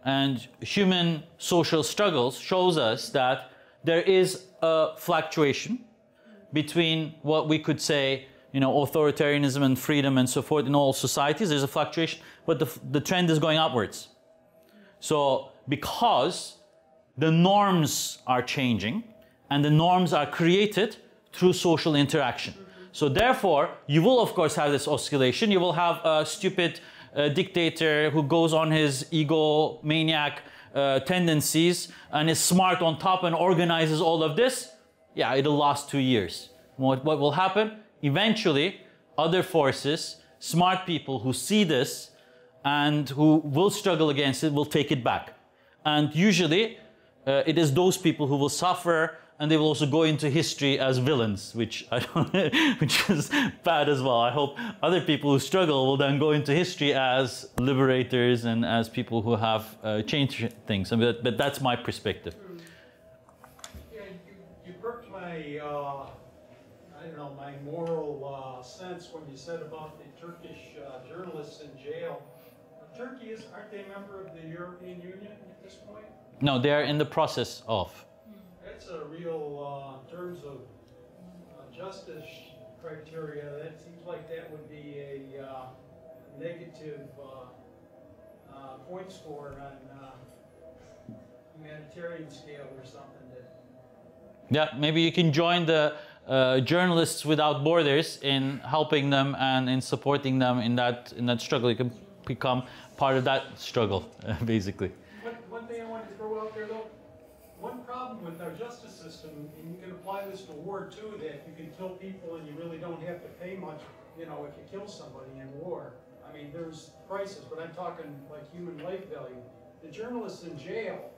and human social struggles shows us that there is a fluctuation between what we could say, authoritarianism and freedom and so forth in all societies. There's a fluctuation, but the trend is going upwards. So because the norms are changing and the norms are created through social interaction. So therefore, you will of course have this oscillation. You will have a stupid dictator who goes on his egomaniac tendencies and is smart on top and organizes all of this. Yeah, it'll last 2 years. What will happen? Eventually, other forces, smart people who see this and who will struggle against it will take it back. And usually, it is those people who will suffer, and they will also go into history as villains, which which is bad as well. I hope other people who struggle will then go into history as liberators and as people who have changed things. But that's my perspective. Yeah, you perked my, my moral sense when you said about the Turkish journalists in jail. Turkey aren't they a member of the European Union at this point? No, they are in the process of. That's a real, in terms of justice criteria, that seems like that would be a negative point score on humanitarian scale or something. Yeah, maybe you can join the Journalists Without Borders in helping them and in supporting them in that struggle. You can become part of that struggle, basically. One thing I wanted to throw out there, though, one problem with our justice system, and you can apply this to war too, that you can kill people and you really don't have to pay much, if you kill somebody in war. I mean, there's prices, but I'm talking like human life value. The journalists in jail,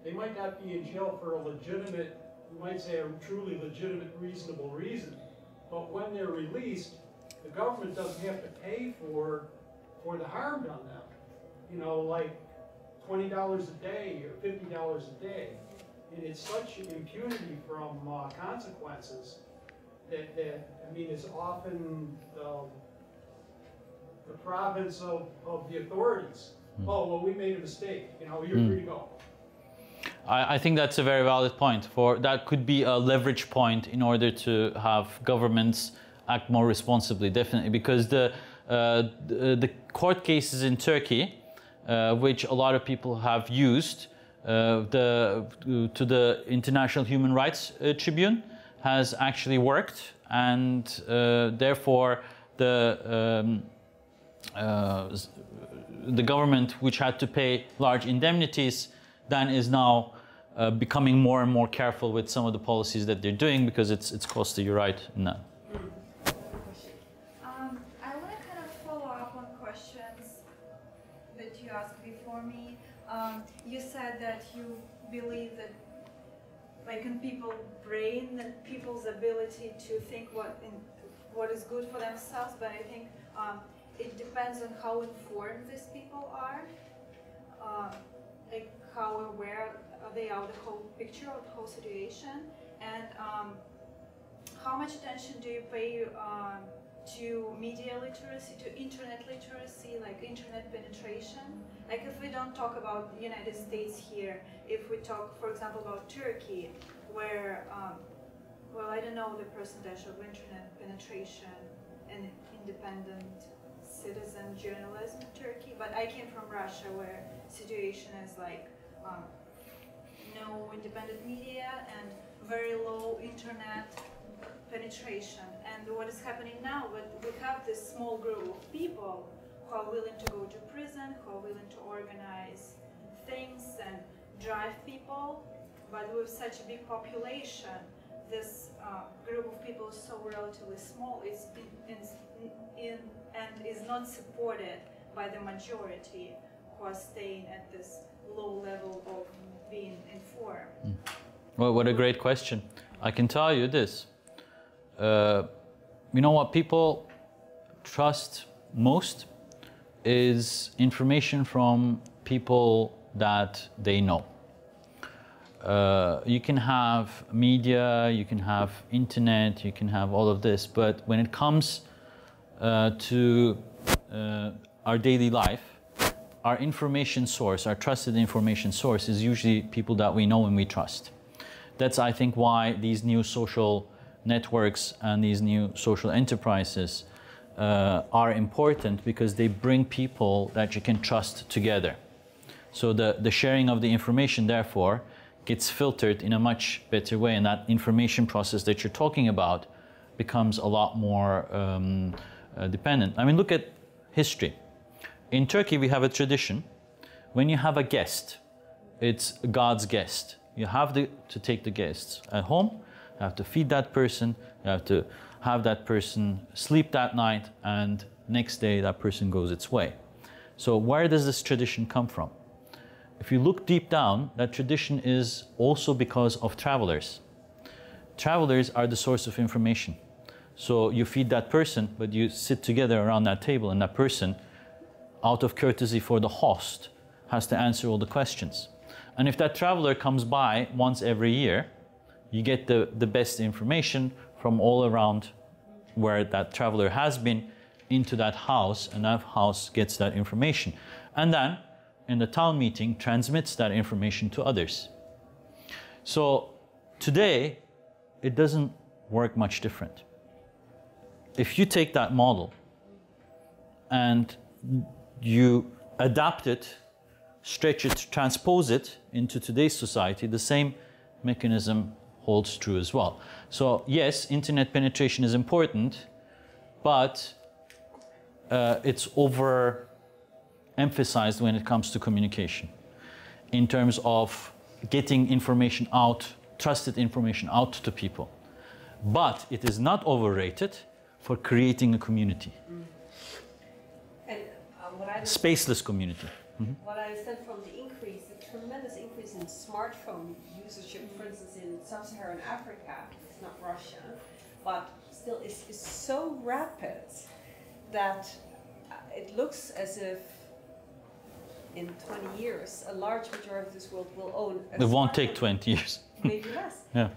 they might not be in jail for a legitimate, you might say a truly legitimate, reasonable reason, but when they're released, the government doesn't have to pay for the harm done them. Like $20 a day or $50 a day. And it's such impunity from consequences that is often the province of the authorities. Oh, well, we made a mistake. You're free to go. I think that's a very valid point. That could be a leverage point in order to have governments act more responsibly, definitely, because the court cases in Turkey, which a lot of people have used, to the International Human Rights Tribune, has actually worked, and therefore the government, which had to pay large indemnities, then is now becoming more and more careful with some of the policies that they're doing, because it's costly. You're right in that. I want to kind of follow up on questions that you asked before me. You said that you believe that, like, in people's brain and people's ability to think what is good for themselves, but I think it depends on how informed these people are, like how aware they are of the whole picture of the whole situation, and how much attention do you pay to media literacy, to internet literacy, like internet penetration? Like, if we don't talk about the United States here, if we talk, for example, about Turkey, where, well, I don't know the percentage of internet penetration and independent citizen journalism in Turkey, but I came from Russia, where situation is like no independent media and very low internet penetration. And what is happening now, we have this small group of people who are willing to go to prison, who are willing to organize things and drive people, but with such a big population, this group of people is so relatively small, and is not supported by the majority, who course, staying at this low level of being informed? Well, what a great question. I can tell you this. You know what people trust most is information from people that they know. You can have media, you can have internet, you can have all of this, but when it comes to our daily life, our information source, our trusted information source is usually people that we know and we trust. That's, I think, why these new social networks and these new social enterprises are important, because they bring people that you can trust together. So the sharing of the information, therefore, gets filtered in a much better way, and that information process that you're talking about becomes a lot more dependent. I mean, look at history. In Turkey, we have a tradition. When you have a guest, it's God's guest. You have to take the guests at home, you have to feed that person, you have to have that person sleep that night, and next day that person goes its way. So where does this tradition come from? If you look deep down, that tradition is also because of travelers. Travelers are the source of information. So you feed that person, but you sit together around that table, and that person, out of courtesy for the host, has to answer all the questions. And if that traveler comes by once every year, you get the best information from all around where that traveler has been into that house, and that house gets that information. And then, in the town meeting, transmits that information to others. So today, it doesn't work much different. If you take that model and you adapt it, stretch it, transpose it into today's society, the same mechanism holds true as well. So yes, internet penetration is important, but it's overemphasized when it comes to communication, in terms of getting information out, trusted information out to people. But it is not overrated for creating a community. And what I Spaceless community. What I understand from the increase, the tremendous increase in smartphone usage, for instance, in sub-Saharan Africa, it's not Russia, but still is so rapid that it looks as if in 20 years, a large majority of this world will own a It won't take smartphone. 20 years. Maybe less. Yeah.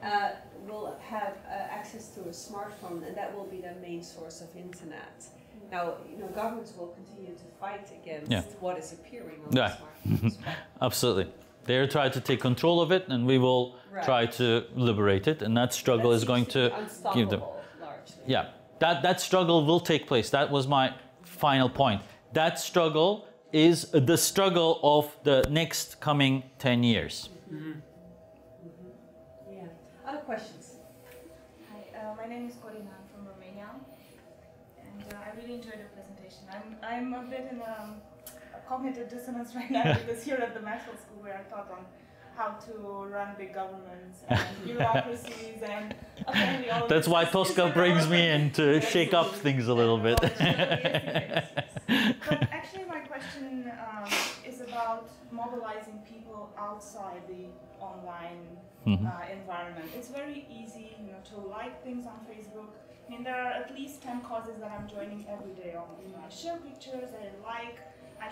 Will have access to a smartphone, and that will be their main source of internet. Now, you know, governments will continue to fight against what is appearing on the smartphones. Absolutely. They'll try to take control of it, and we will try to liberate it, and that struggle is going to give them. Largely. Yeah, that struggle will take place. That was my final point. That struggle is the struggle of the next coming 10 years. Yeah. Other questions? Hi, my name is Corina. I'm from Romania, and I really enjoyed your presentation. I'm a bit in a cognitive dissonance right now, because here at the Maxwell School, where I taught on how to run big governments and bureaucracies, and apparently all of That's this why is Tosca brings me in to shake up things a little bit. But actually, my question is about mobilizing people outside the online environment. It's very easy, you know, to like things on Facebook. I mean, there are at least 10 causes that I'm joining every day on. You know, I share pictures, I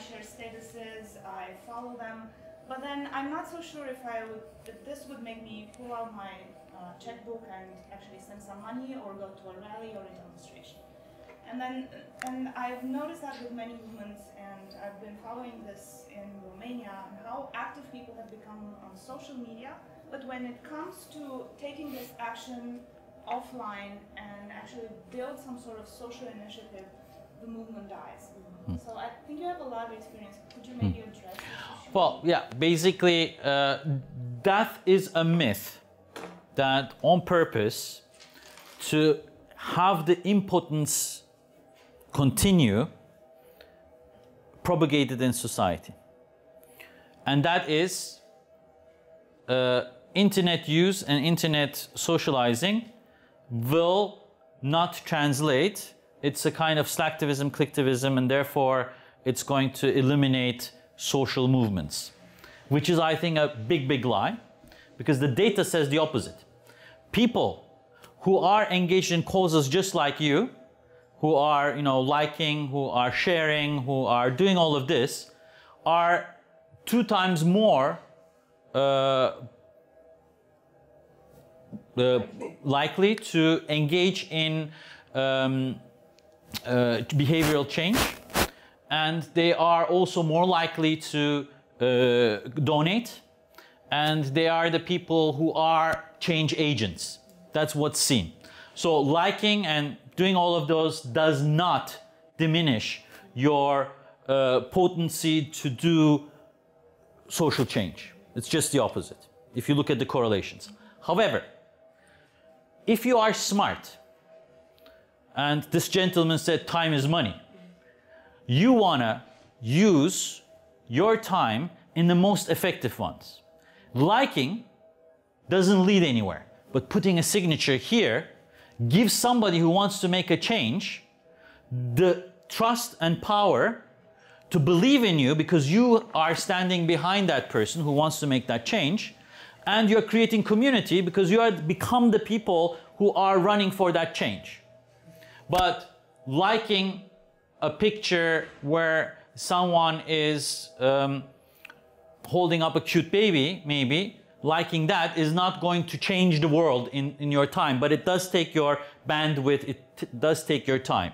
share statuses, I follow them. But then I'm not so sure if this would make me pull out my checkbook and actually send some money, or go to a rally or a demonstration. And I've noticed that with many movements, and I've been following this in Romania, and how active people have become on social media. But when it comes to taking this action offline and actually build some sort of social initiative, the movement dies. So I think you have a lot of experience. Could you maybe address this issue? Well, yeah, basically, that is a myth that on purpose, to have the impotence continue, propagated in society. And that is internet use and internet socializing will not translate. It's a kind of slacktivism, clicktivism, and therefore it's going to eliminate social movements, which is, I think, a big, big lie, because the data says the opposite. People who are engaged in causes just like you, who are, liking, who are sharing, who are doing all of this, are 2 times more likely to engage in behavioral change, and they are also more likely to donate, and they are the people who are change agents. That's what's seen. So liking and doing all of those does not diminish your potency to do social change. It's just the opposite, if you look at the correlations. However, if you are smart, and this gentleman said time is money, you wanna use your time in the most effective ones. Liking doesn't lead anywhere, but putting a signature here gives somebody who wants to make a change the trust and power to believe in you, because you are standing behind that person who wants to make that change, and you're creating community because you have become the people who are running for that change. But liking a picture where someone is holding up a cute baby, maybe, liking that is not going to change the world in your time, but it does take your bandwidth, it does take your time.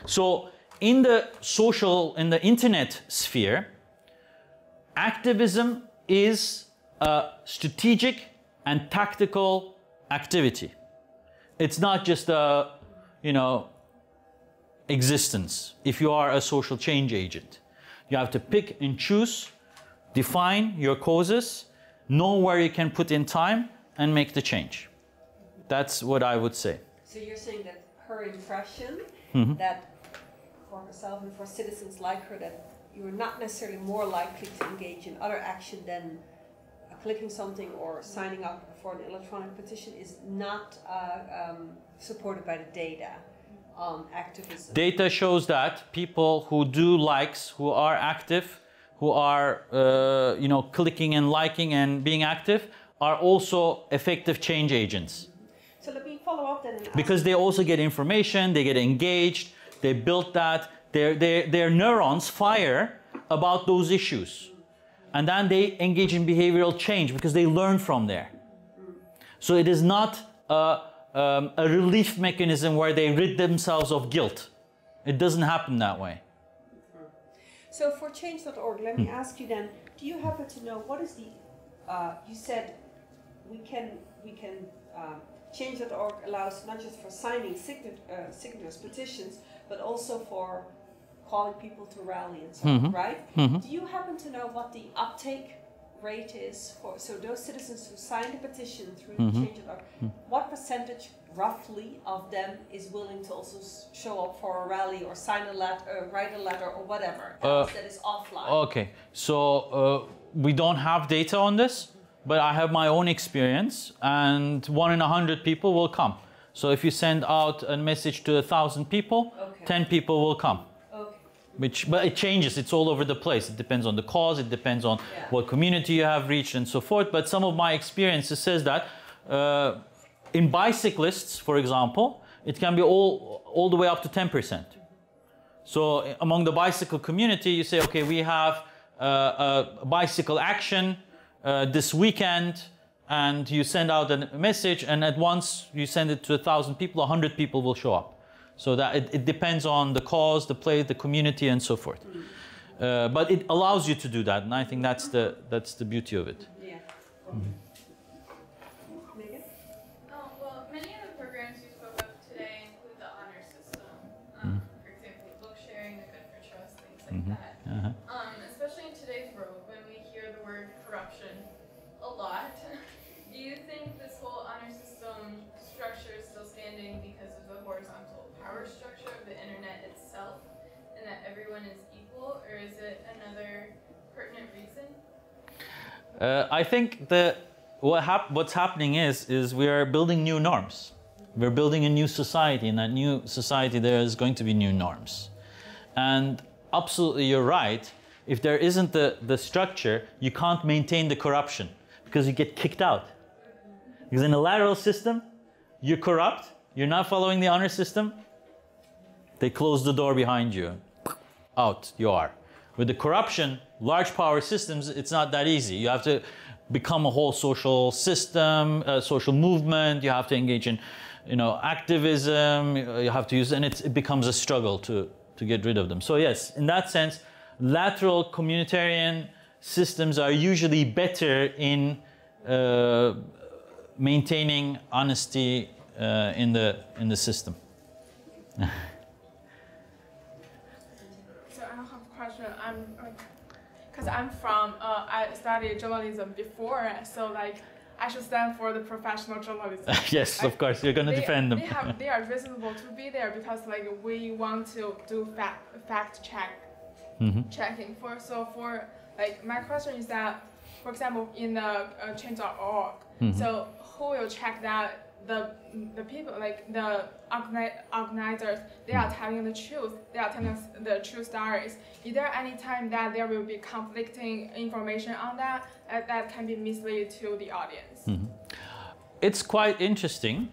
So in the internet sphere, activism is a strategic and tactical activity. It's not just a, existence. If you are a social change agent, you have to pick and choose, define your causes, know where you can put in time, and make the change. That's what I would say. So you're saying that her impression, that for herself and for citizens like her, that you're not necessarily more likely to engage in other action than clicking something or signing up for an electronic petition, is not supported by the data on activism. Data shows that people who do likes, who are active, who are clicking and liking and being active, are also effective change agents. So let me follow up then. Because they also get information, they get engaged, they build that, their neurons fire about those issues. And then they engage in behavioral change because they learn from there. So it is not a relief mechanism where they rid themselves of guilt. It doesn't happen that way. So for change.org, let me ask you then, do you happen to know what is the, you said we can change.org allows not just for signing signatures, petitions, but also for calling people to rally and so on, right? Do you happen to know what the uptake rate is for, so those citizens who signed a petition through change.org, what percentage roughly of them is willing to also show up for a rally or sign a letter, write a letter or whatever else that is offline? Okay, so we don't have data on this, but I have my own experience, and 1 in 100 people will come. So if you send out a message to 1,000 people, 10 people will come. But it changes, it's all over the place. It depends on the cause, it depends on what community you have reached and so forth. But some of my experiences says that in bicyclists, for example, it can be all the way up to 10%. So among the bicycle community, you say, okay, we have a bicycle action this weekend, and you send out a message, and at once you send it to 1,000 people, 100 people will show up. So that it depends on the cause, the place, the community, and so forth. But it allows you to do that, and I think that's the beauty of it. Yeah. Megan? Well, many of the programs you spoke of today include the honor system. For example, book sharing, the Good for Trust, things like that. Especially in today's world, when we hear the word corruption a lot, do you think this whole honor system structure is still standing because of the horizontal power structure of the internet itself, and that everyone is equal, or is it another pertinent reason? I think that what's happening is we are building new norms. We're building a new society. In that new society, there is going to be new norms. And absolutely, you're right if there isn't the structure, you can't maintain the corruption because you get kicked out. Because in a lateral system, you're corrupt, you're not following the honor system, they close the door behind you. Out you are. With the corruption, large power systems, it's not that easy. You have to become a whole social system, social movement. You have to engage in, activism. You have to use, and it becomes a struggle to get rid of them. So yes, in that sense, lateral communitarian systems are usually better in maintaining honesty in the system. Because I'm from, I studied journalism before, so like I should stand for the professional journalism. Yes, of course, you're going to defend them. They are reasonable to be there because like we want to do fact checking for. So for like my question is that, for example, in the change.org, so who will check that the people, like the organizers, they are telling the truth, they are telling us the true stories. Is there any time that there will be conflicting information on that that can be misleading to the audience? It's quite interesting.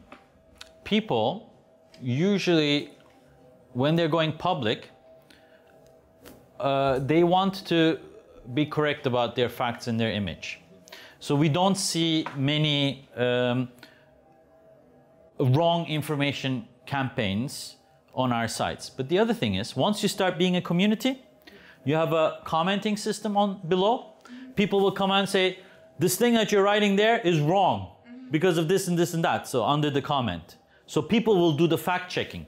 People usually, when they're going public, they want to be correct about their facts and their image. So we don't see many wrong information campaigns on our sites. But the other thing is, once you start being a community, you have a commenting system on below. People will come and say, this thing that you're writing there is wrong because of this and this and that. So under the comment. So people will do the fact checking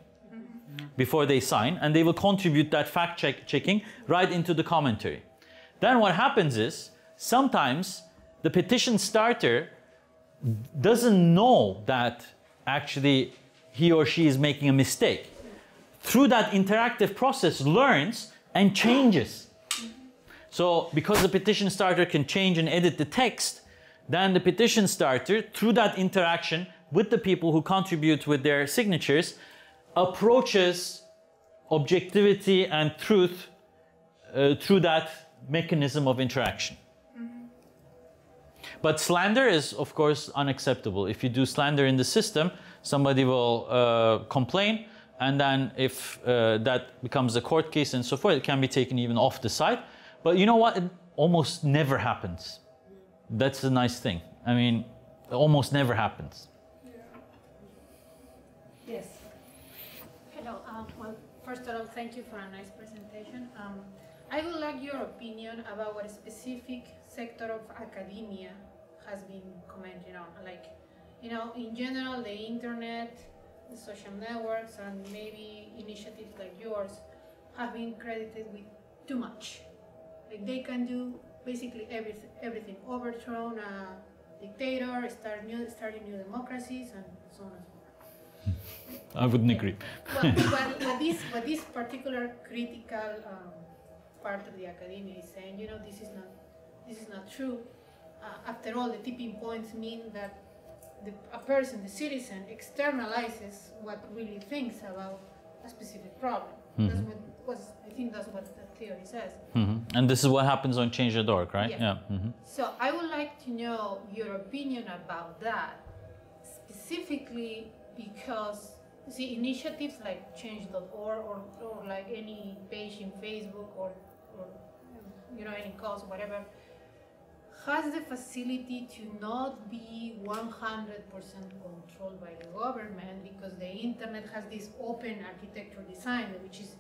before they sign, and they will contribute that fact checking right into the commentary. Then what happens is, sometimes the petition starter doesn't know that actually he or she is making a mistake. Through that interactive process, learns and changes. So because the petition starter can change and edit the text, then the petition starter, through that interaction with the people who contribute with their signatures, approaches objectivity and truth through that mechanism of interaction. But slander is, of course, unacceptable. If you do slander in the system, somebody will complain, and then if that becomes a court case and so forth, it can be taken even off the site. But you know what? It almost never happens. That's the nice thing. I mean, it almost never happens. Yes. Hello. Well, first of all, thank you for a nice presentation. I would like your opinion about what a specific sector of academia has been commenting on. Like, in general, the internet, the social networks, and maybe initiatives like yours have been credited with too much. Like, they can do basically everything. Overthrow a dictator, starting new democracies, and so on and so forth. I wouldn't agree. Well, what this particular critical part of the academia is saying, this is not true. After all, the tipping points mean that a person, the citizen, externalizes what really thinks about a specific problem. I think that's what the theory says. And this is what happens on change.org, right? Yeah. So I would like to know your opinion about that, specifically because, see, initiatives like change.org or like any page in Facebook or any cause, whatever, has the facility to not be 100% controlled by the government, because the internet has this open architecture design, which is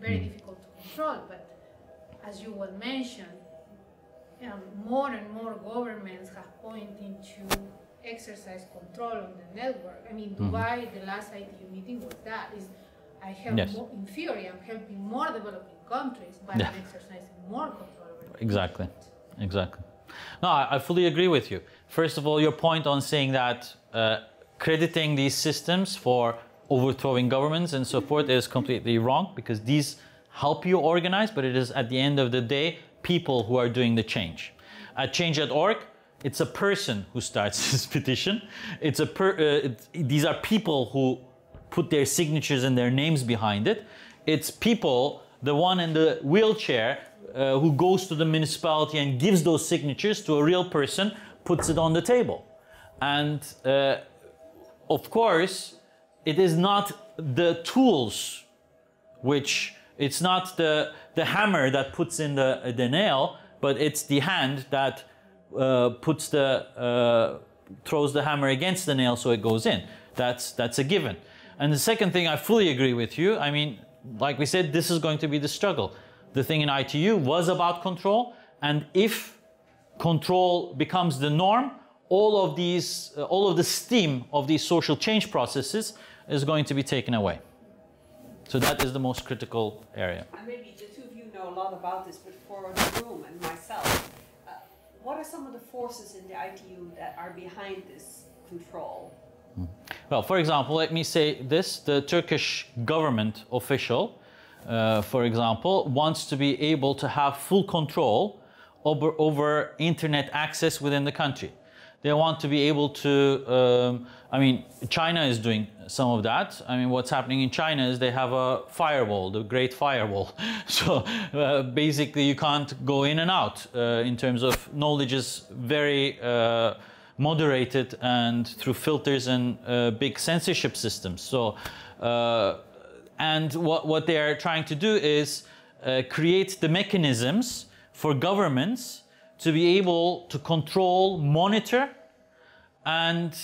very difficult to control. But as you well mentioned, more and more governments have pointed to exercise control on the network. I mean, Dubai, the last ITU meeting was that. I help more, in theory, I'm helping more developing countries, but I'm exercising more control over the Exactly. No, I fully agree with you. First of all, your point on saying that crediting these systems for overthrowing governments and so forth is completely wrong, because these help you organize, but it is at the end of the day people who are doing the change. At change.org, it's a person who starts this petition. These are people who put their signatures and their names behind it. It's people, the one in the wheelchair, who goes to the municipality and gives those signatures to a real person, puts it on the table. And of course, it is not the tools which, it's not the hammer that puts in the nail, but it's the hand that throws the hammer against the nail so it goes in. That's a given. And the second thing, I fully agree with you. I mean, like we said, this is going to be the struggle. The thing in ITU was about control, and if control becomes the norm, all of the steam of these social change processes is going to be taken away. So that is the most critical area. And maybe the two of you know a lot about this, but for the room and myself, what are some of the forces in the ITU that are behind this control? Well, for example, let me say this. The Turkish government official, for example, wants to be able to have full control over internet access within the country. They want to be able to, I mean, China is doing some of that. I mean, what's happening in China is they have a firewall, the Great Firewall. So basically you can't go in and out in terms of knowledge is very moderated and through filters and big censorship systems. So, and what they are trying to do is create the mechanisms for governments to be able to control, monitor, and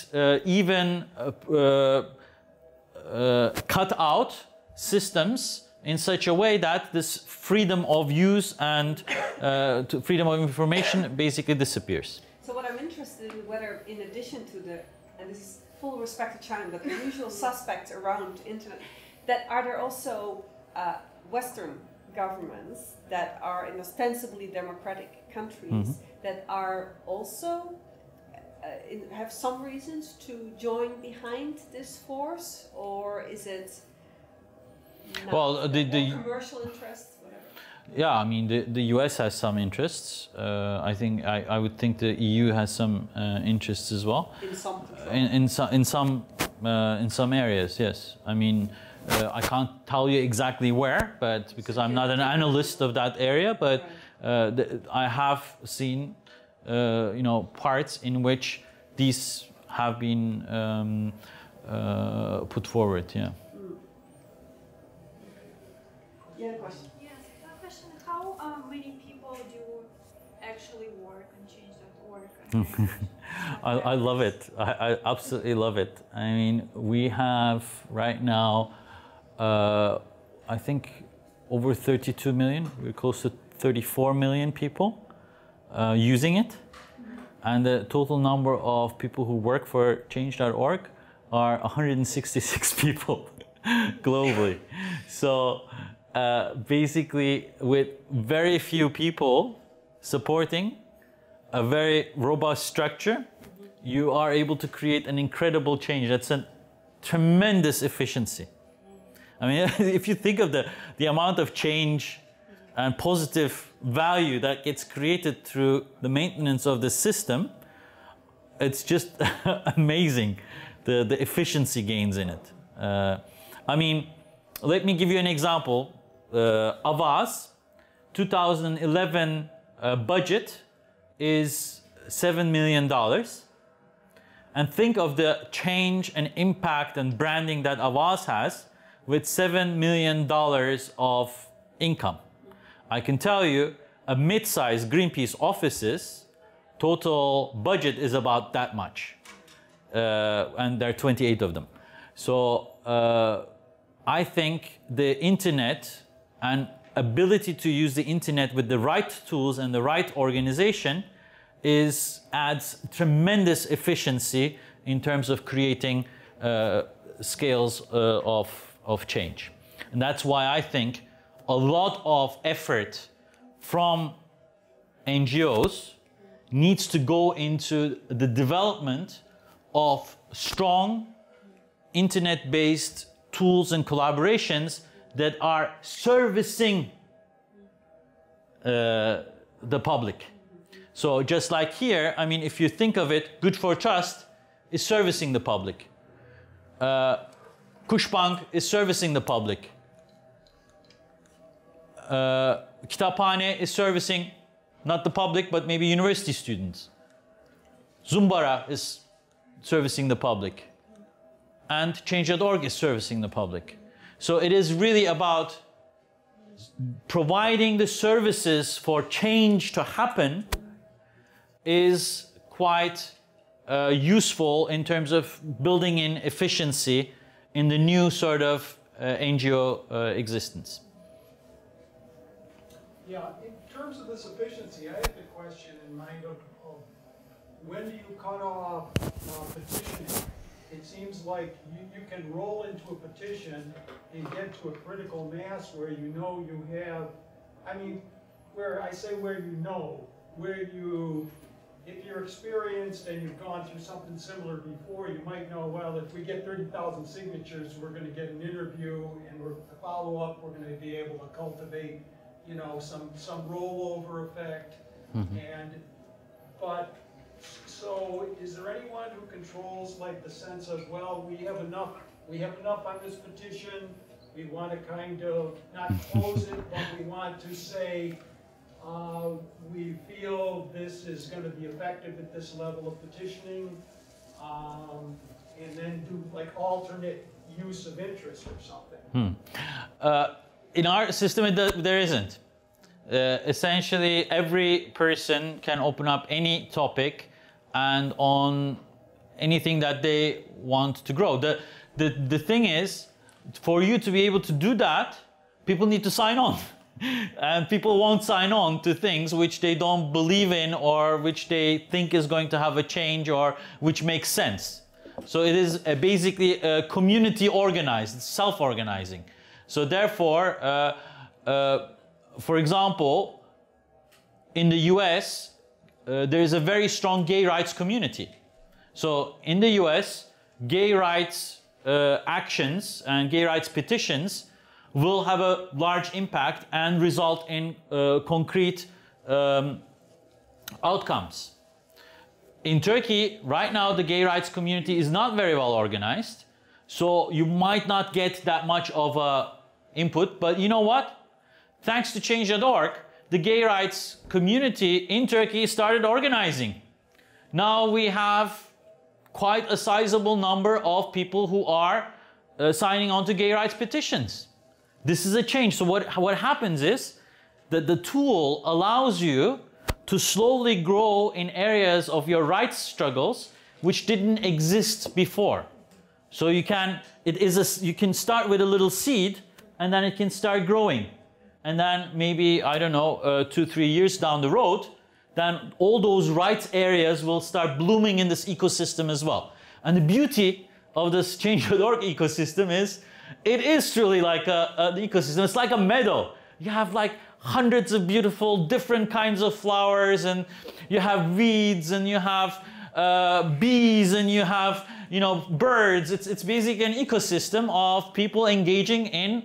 even cut out systems in such a way that this freedom of use and freedom of information basically disappears. So what I'm interested in, whether in addition to the, and this is full respect to China, but the usual suspects around internet, that are there also Western governments that are in ostensibly democratic countries that are also have some reasons to join behind this force, or is it not? Well, the commercial interests, whatever? Yeah, I mean the US has some interests. I think I would think the EU has some interests as well. In some in some areas, yes. I mean. I can't tell you exactly where, but because I'm not an analyst of that area, but I have seen, you know, parts in which these have been put forward. Yeah. Yeah, question. Yes, a question. How many people do actually work on change.org? I love it. I absolutely love it. I mean, we have right now. I think over 32 million, we're close to 34 million people using it. And the total number of people who work for change.org are 166 people globally. So basically with very few people supporting a very robust structure, you are able to create an incredible change. That's a tremendous efficiency. I mean, if you think of the amount of change and positive value that gets created through the maintenance of the system, it's just amazing, the efficiency gains in it. I mean, let me give you an example. Avaz, 2011 budget is $7 million. And think of the change and impact and branding that Avaz has with $7 million of income. I can tell you a mid-sized Greenpeace office's total budget is about that much. And there are 28 of them. So I think the internet and ability to use the internet with the right tools and the right organization adds tremendous efficiency in terms of creating scales of change. And that's why I think a lot of effort from NGOs needs to go into the development of strong internet-based tools and collaborations that are servicing the public. So just like here, I mean, if you think of it, Good for Trust is servicing the public. Kuşbank is servicing the public. Kitaphane is servicing not the public, but maybe university students. Zumbara is servicing the public. And Change.org is servicing the public. So it is really about providing the services for change to happen is quite useful in terms of building in efficiency in the new sort of NGO existence. Yeah, in terms of this efficiency, I have the question in mind of when do you cut off petitioning? It seems like you can roll into a petition and get to a critical mass where you know you have, I mean, where I say where you know, where you, if you're experienced and you've gone through something similar before, you might know, well, if we get 30,000 signatures, we're going to get an interview, and we're to follow up, we're going to be able to cultivate, you know, some rollover effect. But so is there anyone who controls like the sense of, well, we have enough on this petition, we want to kind of not close it, but we want to say we feel this is going to be effective at this level of petitioning, and then do like alternate use of interest or something? In our system, there isn't. Essentially, every person can open up any topic and on anything that they want to grow. The thing is, for you to be able to do that, people need to sign on. And people won't sign on to things which they don't believe in or which they think is going to have a change or which makes sense. So it is basically community organized, self-organizing. So therefore, for example, in the US, there is a very strong gay rights community. So in the US, gay rights actions and gay rights petitions will have a large impact and result in concrete outcomes. In Turkey, right now, the gay rights community is not very well organized, so you might not get that much of input, but you know what? Thanks to Change.org, the gay rights community in Turkey started organizing. Now we have quite a sizable number of people who are signing on to gay rights petitions. This is a change. So what happens is that the tool allows you to slowly grow in areas of your rights struggles which didn't exist before. So you can start with a little seed and then it can start growing. And then maybe, I don't know, 2-3 years down the road, then all those rights areas will start blooming in this ecosystem as well. And the beauty of this Change.org ecosystem is, it is truly like an ecosystem. It's like a meadow. You have like hundreds of beautiful different kinds of flowers, and you have weeds, and you have bees, and you have, you know, birds. It's basically an ecosystem of people engaging in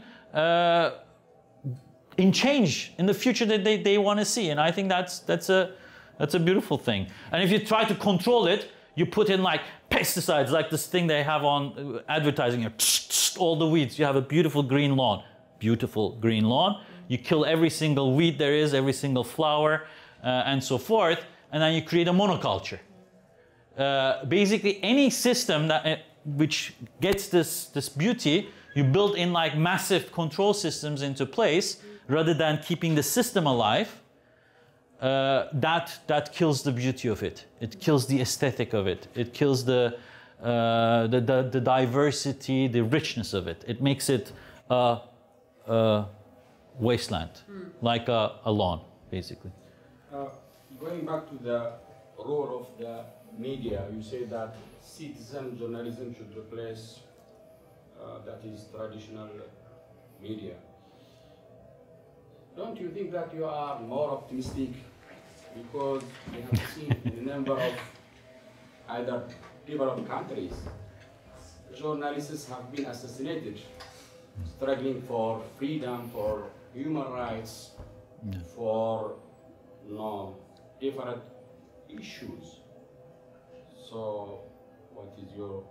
change in the future that they want to see. And I think that's a beautiful thing. And if you try to control it, you put in like pesticides, like this thing they have on advertising, all the weeds. You have a beautiful green lawn. Beautiful green lawn. You kill every single weed there is, every single flower, and so forth, and then you create a monoculture. Basically, any system that which gets this beauty, you build in like massive control systems into place, rather than keeping the system alive. That kills the beauty of it. It kills the aesthetic of it. It kills the diversity, the richness of it. It makes it a wasteland, like a lawn, basically. Going back to the role of the media, you say that citizen journalism should replace that is traditional media. Don't you think that you are more optimistic because we have seen a number of either developed countries, journalists have been assassinated, struggling for freedom, for human rights, for different issues. So, what is your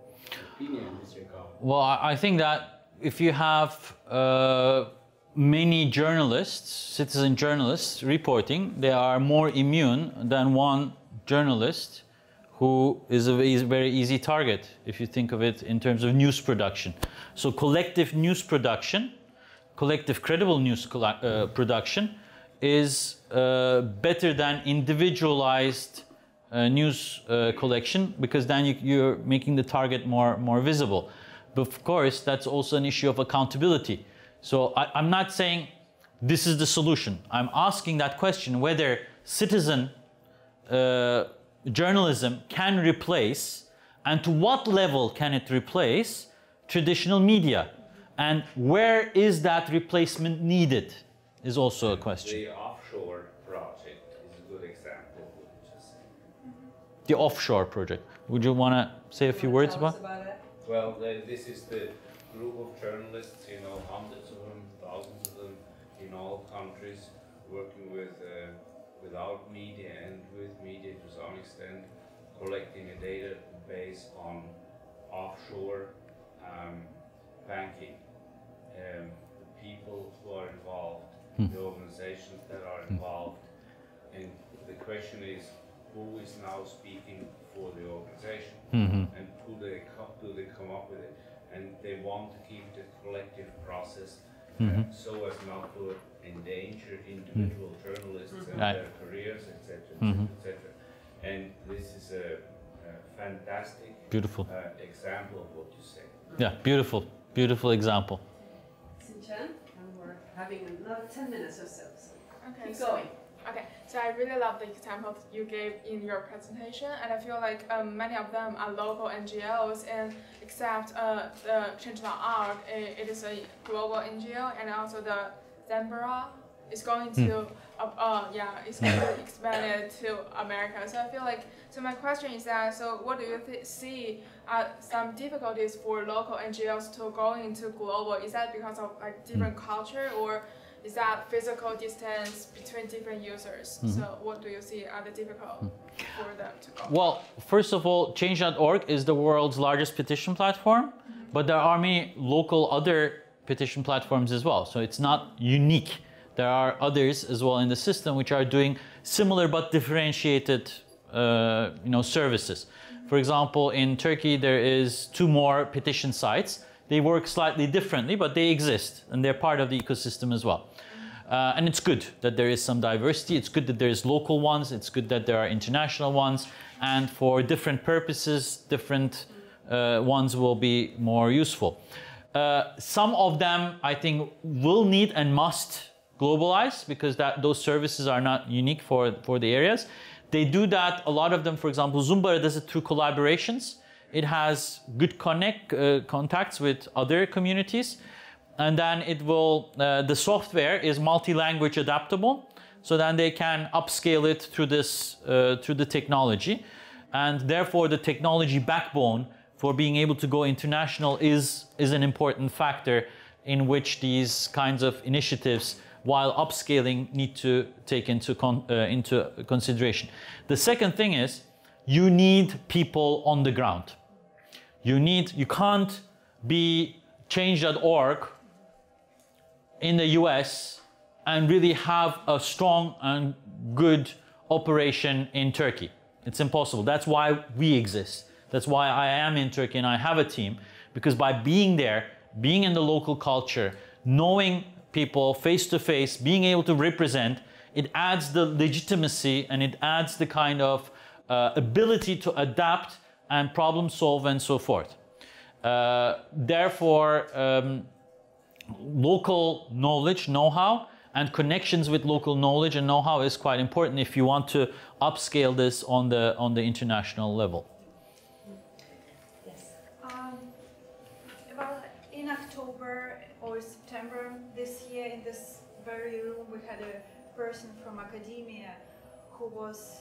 opinion in this regard? Well, I think that if you have many journalists, citizen journalists reporting, they are more immune than one journalist who is a very easy target, if you think of it in terms of news production. So collective news production, collective credible news production is better than individualized news collection, because then you're making the target more visible. But of course, that's also an issue of accountability. So I'm not saying this is the solution. I'm asking that question whether citizen journalism can replace, and to what level can it replace, traditional media, and where is that replacement needed is also a question. The offshore project is a good example of what you just said. The offshore project. Would you want to say a few words about it? Well, this is the group of journalists, you know, hundreds of them, thousands of them in all countries, working without media and with media to some extent, collecting a database on offshore banking, the people who are involved, the organizations that are involved, and the question is, who is now speaking for the organization, and who do they come up with it, and they want to keep the collective process so as not to endanger individual journalists and their careers, etc., etc. And this is a fantastic, beautiful example of what you say. Yeah, beautiful example. Sinchen, and we're having another 10 minutes or so. Okay, Keep going. Okay, so I really love the examples you gave in your presentation, and I feel like many of them are local NGOs, and except the Change.org, it is a global NGO, and also the Zambara is going to, it's going to expand it to America. So I feel like, so my question is that, so what do you see are some difficulties for local NGOs to go into global? Is that because of like different culture, or is that physical distance between different users? So what do you see are the difficult for them to go? Well, first of all, Change.org is the world's largest petition platform, but there are many local other petition platforms as well. So it's not unique. There are others as well in the system which are doing similar but differentiated services. For example, in Turkey there is 2 more petition sites. They work slightly differently, but they exist, and they're part of the ecosystem as well. And it's good that there is some diversity. It's good that there's local ones. It's good that there are international ones. And for different purposes, different ones will be more useful. Some of them, I think, will need and must globalize, because those services are not unique for the areas. They do that, a lot of them, for example, Zumbara does it through collaborations. It has good contacts with other communities, and then it will, the software is multi-language adaptable, so then they can upscale it through the technology, and therefore the technology backbone for being able to go international is an important factor in which these kinds of initiatives, while upscaling, need to take into consideration. The second thing is, you need people on the ground. You can't be Change.org in the US and really have a strong and good operation in Turkey. It's impossible. That's why we exist. That's why I am in Turkey and I have a team, because by being there, being in the local culture, knowing people face to face, being able to represent, it adds the legitimacy and it adds the kind of ability to adapt and problem solve and so forth. Therefore, local knowledge, know-how, and connections with local knowledge and know-how is quite important if you want to upscale this on the international level. Yes. Well, in October or September this year, in this very room, we had a person from academia who was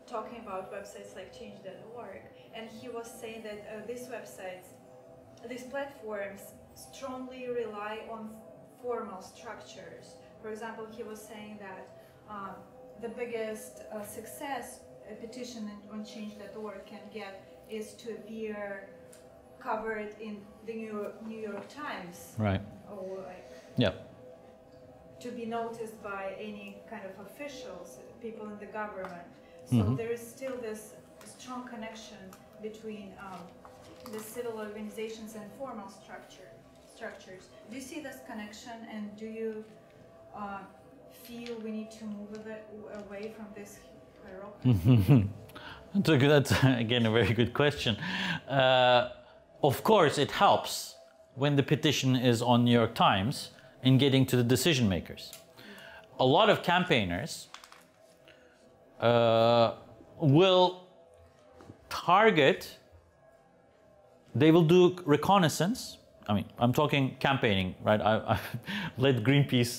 talking about websites like Change.org, and he was saying that these websites, these platforms, strongly rely on formal structures. For example, he was saying that the biggest success a petition on Change.org can get is to appear covered in the New York Times. Right. Or like, yeah. to be noticed by any kind of officials, people in the government. So there is still this strong connection between the civil organizations and formal structures. Do you see this connection, and do you feel we need to move away from this hierarchy? That's again a very good question. Of course, it helps when the petition is on New York Times in getting to the decision makers. A lot of campaigners will target, they will do reconnaissance. I mean, I'm talking campaigning, right? I've led Greenpeace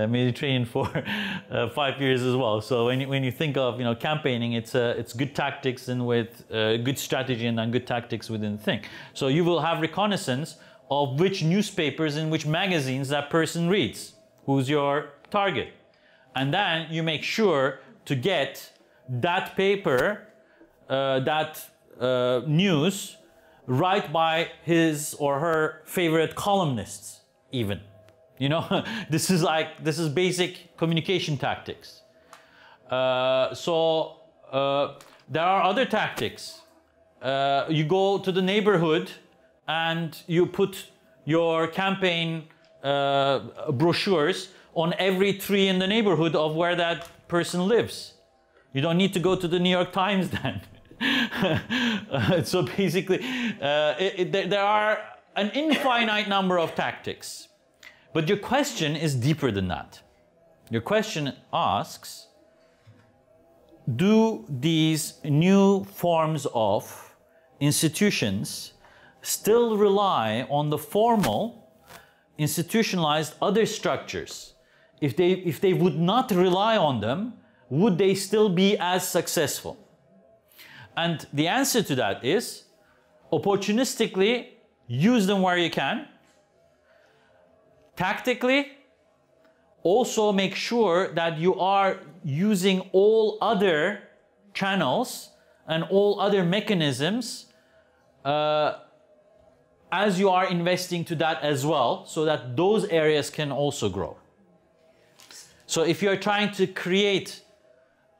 Mediterranean for 5 years as well. So when you think of campaigning, it's good tactics and with good strategy and then good tactics within the thing. So you will have reconnaissance of which newspapers and which magazines that person reads, who's your target, and then you make sure to get that paper, news, right by his or her favorite columnists, even. This is basic communication tactics. So there are other tactics. You go to the neighborhood and you put your campaign brochures on every tree in the neighborhood of where that person lives. You don't need to go to the New York Times then. So basically, there are an infinite number of tactics. But your question is deeper than that. Your question asks, do these new forms of institutions still rely on the formal, institutionalized other structures? If they would not rely on them, would they still be as successful? And the answer to that is, opportunistically, use them where you can. Tactically, also make sure that you are using all other channels and all other mechanisms as you are investing to that as well, so that those areas can also grow. So if you're trying to create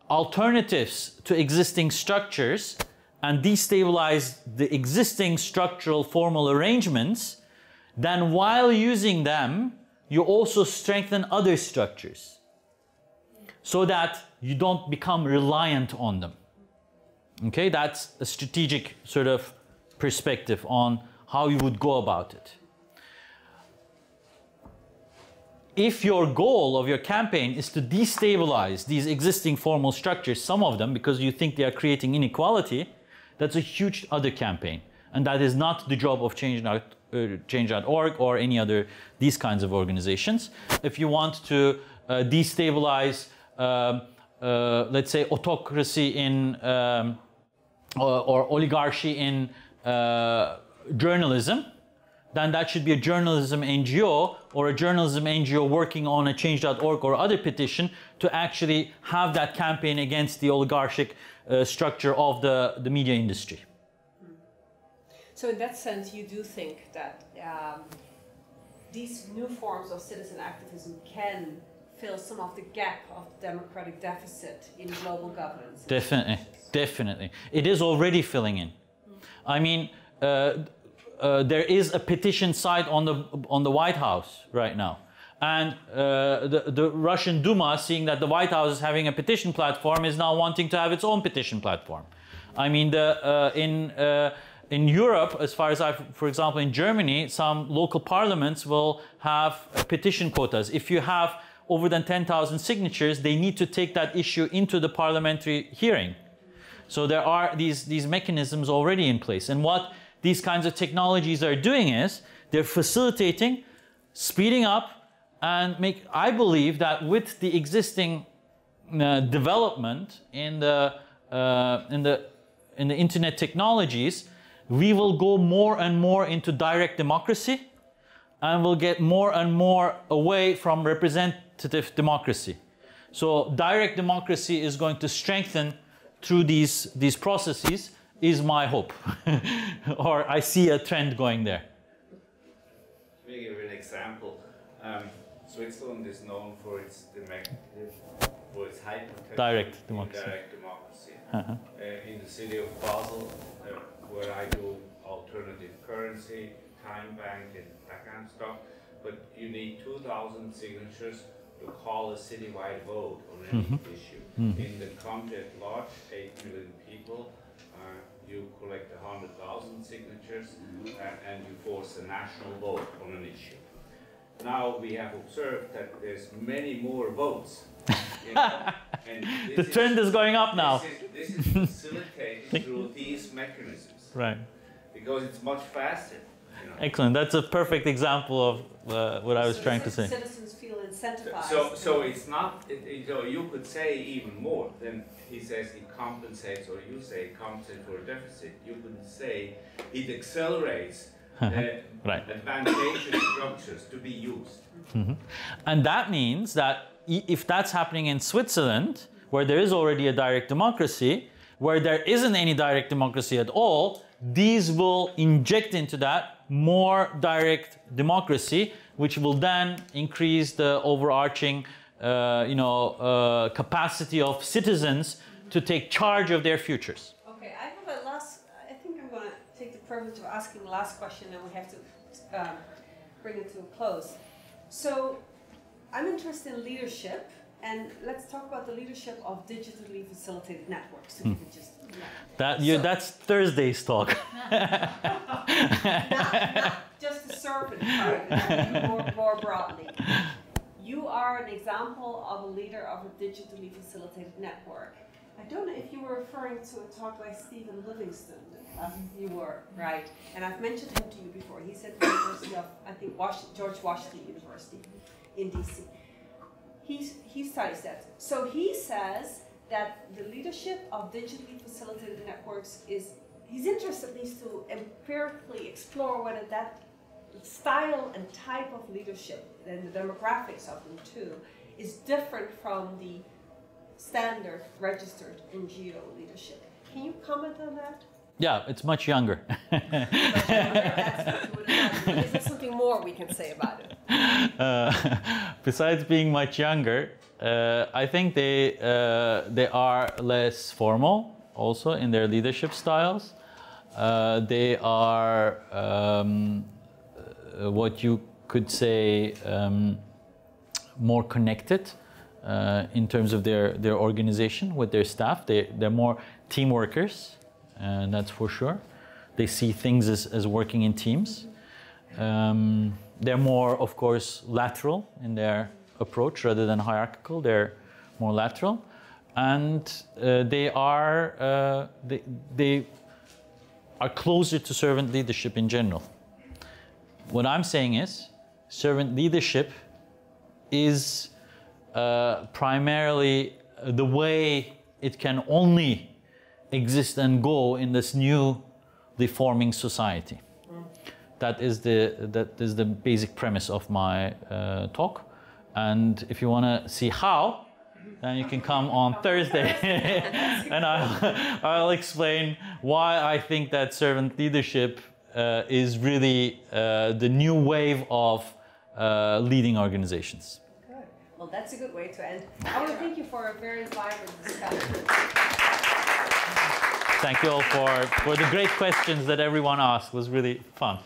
alternatives to existing structures and destabilize the existing structural formal arrangements, then while using them, you also strengthen other structures so that you don't become reliant on them. Okay, that's a strategic sort of perspective on how you would go about it. If your goal of your campaign is to destabilize these existing formal structures, some of them, because you think they are creating inequality, that's a huge other campaign. And that is not the job of Change.org or any other, these kinds of organizations. If you want to destabilize, let's say, autocracy in, or oligarchy in journalism, then that should be a journalism NGO or a journalism NGO working on a Change.org or other petition to actually have that campaign against the oligarchic structure of the media industry. So in that sense, you do think that these new forms of citizen activism can fill some of the gap of the democratic deficit in global governance? Definitely, definitely. It is already filling in. I mean, there is a petition site on the White House right now, and the Russian Duma, seeing that the White House is having a petition platform, is now wanting to have its own petition platform. I mean, in Europe, as far as for example, in Germany, some local parliaments will have petition quotas. If you have over than 10,000 signatures, they need to take that issue into the parliamentary hearing. So there are these mechanisms already in place, and what these kinds of technologies are doing is they're facilitating, speeding up, and I believe that with the existing development in the internet technologies, we will go more and more into direct democracy, and we'll get more and more away from representative democracy. So direct democracy is going to strengthen through these processes, is my hope. Or I see a trend going there. Let me give you an example. So Switzerland is known for its high potential Direct democracy. Direct democracy. In the city of Basel, where I do alternative currency, time bank, and that kind of stuff, but you need 2,000 signatures to call a citywide vote on any issue. In the country at large, 8 million people, you collect 100,000 signatures and you force a national vote on an issue. Now we have observed that there's many more votes. And the trend is going up now. This is facilitated through these mechanisms. Right. Because it's much faster. You know. Excellent. That's a perfect example of what I was trying to say. Citizens feel incentivized. So it's not, you could say even more. Then he says it compensates, or you say it compensates for a deficit. You could say it accelerates right. advantageous structures to be used. And that means that if that's happening in Switzerland, where there is already a direct democracy, where there isn't any direct democracy at all, these will inject into that more direct democracy, which will then increase the overarching capacity of citizens to take charge of their futures. Okay, I have a last, I think I'm going to take the privilege of asking the last question, and we have to bring it to a close. So I'm interested in leadership, and let's talk about the leadership of digitally facilitated networks. If you could just, That's Thursday's talk. not just the servant part, more broadly. You are an example of a leader of a digitally facilitated network. I don't know if you were referring to a talk by Stephen Livingston. You were, right. And I've mentioned him to you before. He's at the University of, I think, George Washington University in DC. He studies that. So he says that the leadership of digitally facilitated networks is, he's interested at least to empirically explore whether that style and type of leadership, and the demographics of them too, is different from the standard registered NGO leadership. Can you comment on that? Yeah, it's much younger. Is there something more we can say about it? Besides being much younger, I think they are less formal also in their leadership styles. They are what you could say more connected in terms of their organization with their staff. They're more team workers, and that's for sure. They see things as working in teams. They're more, of course, lateral in their approach rather than hierarchical. They're more lateral, and they are closer to servant leadership in general. What I'm saying is, servant leadership is primarily the way it can only exist and go in this new deforming society. That is the basic premise of my talk. And if you want to see how, then you can come on Thursday and I'll explain why I think that servant leadership is really the new wave of leading organizations. Good. Well, that's a good way to end. I want to thank you for a very vibrant discussion. Thank you all for the great questions that everyone asked. It was really fun.